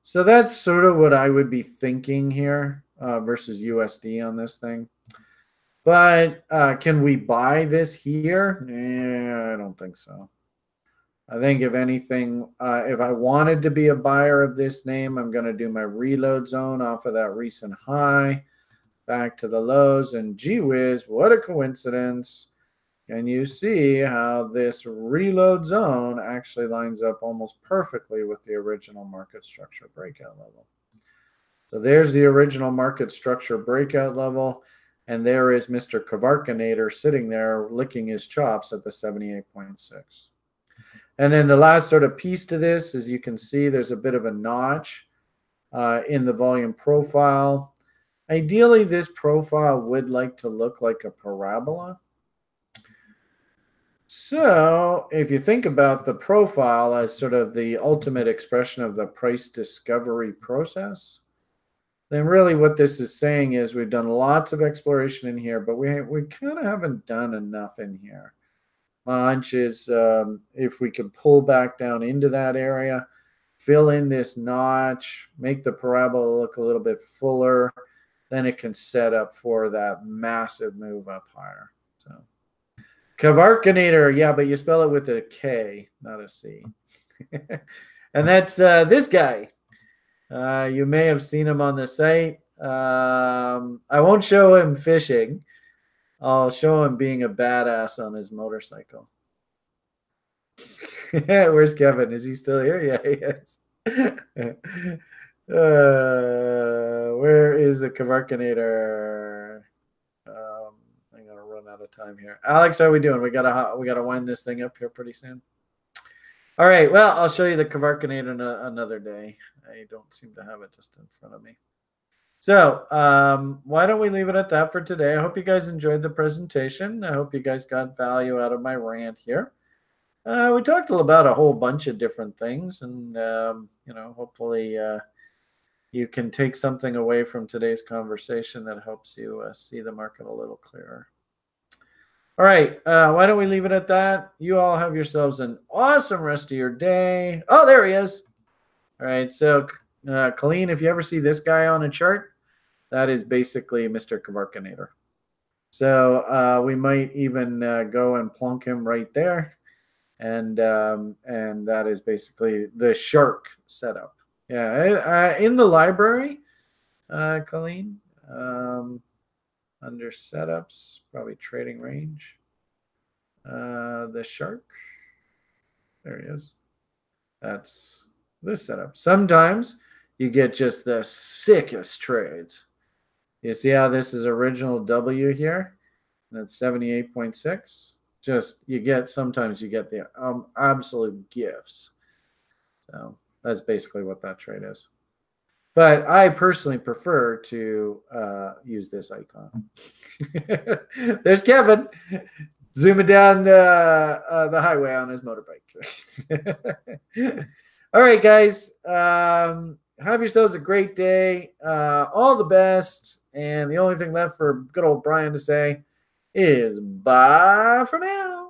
So that's sort of what I would be thinking here versus USD on this thing. But can we buy this here? I don't think so. I think if anything, if I wanted to be a buyer of this name, I'm going to do my reload zone off of that recent high back to the lows. And gee whiz, what a coincidence. And you see how this reload zone actually lines up almost perfectly with the original market structure breakout level. So there's the original market structure breakout level. And there is Mr. Kavarkanator sitting there licking his chops at the 78.6. And then the last sort of piece to this is you can see there's a bit of a notch in the volume profile. Ideally, this profile would like to look like a parabola. So if you think about the profile as sort of the ultimate expression of the price discovery process, then really what this is saying is we've done lots of exploration in here, but we kind of haven't done enough in here. My hunch is if we can pull back down into that area, fill in this notch, make the parabola look a little bit fuller, then it can set up for that massive move up higher. So Kavarkanator, yeah, but you spell it with a K, not a C. And that's this guy. You may have seen him on the site. I won't show him fishing. I'll show him being a badass on his motorcycle. Where's Kevin? Is he still here? Yeah, he is. Where is the Kavarkanator? I'm gonna run out of time here. Alex, how are we doing? We gotta wind this thing up here pretty soon. All right. Well, I'll show you the Kavarkanator another day. I don't seem to have it just in front of me. So why don't we leave it at that for today? I hope you guys enjoyed the presentation. I hope you guys got value out of my rant here. We talked about a whole bunch of different things, and hopefully you can take something away from today's conversation that helps you see the market a little clearer. All right, why don't we leave it at that? You all have yourselves an awesome rest of your day. Oh, there he is. All right, so Colleen, if you ever see this guy on a chart, that is basically Mr. Kavarkanator. So we might even go and plunk him right there. And that is basically the shark setup. Yeah, in the library, Colleen, under setups, probably trading range. The shark, there he is. That's this setup. Sometimes you get just the sickest trades. You see how this is original W here? That's 78.6. Just sometimes you get the absolute gifts. So that's basically what that trade is. But I personally prefer to use this icon. There's Kevin zooming down the highway on his motorbike. All right, guys. Have yourselves a great day. All the best. And the only thing left for good old Brian to say is bye for now.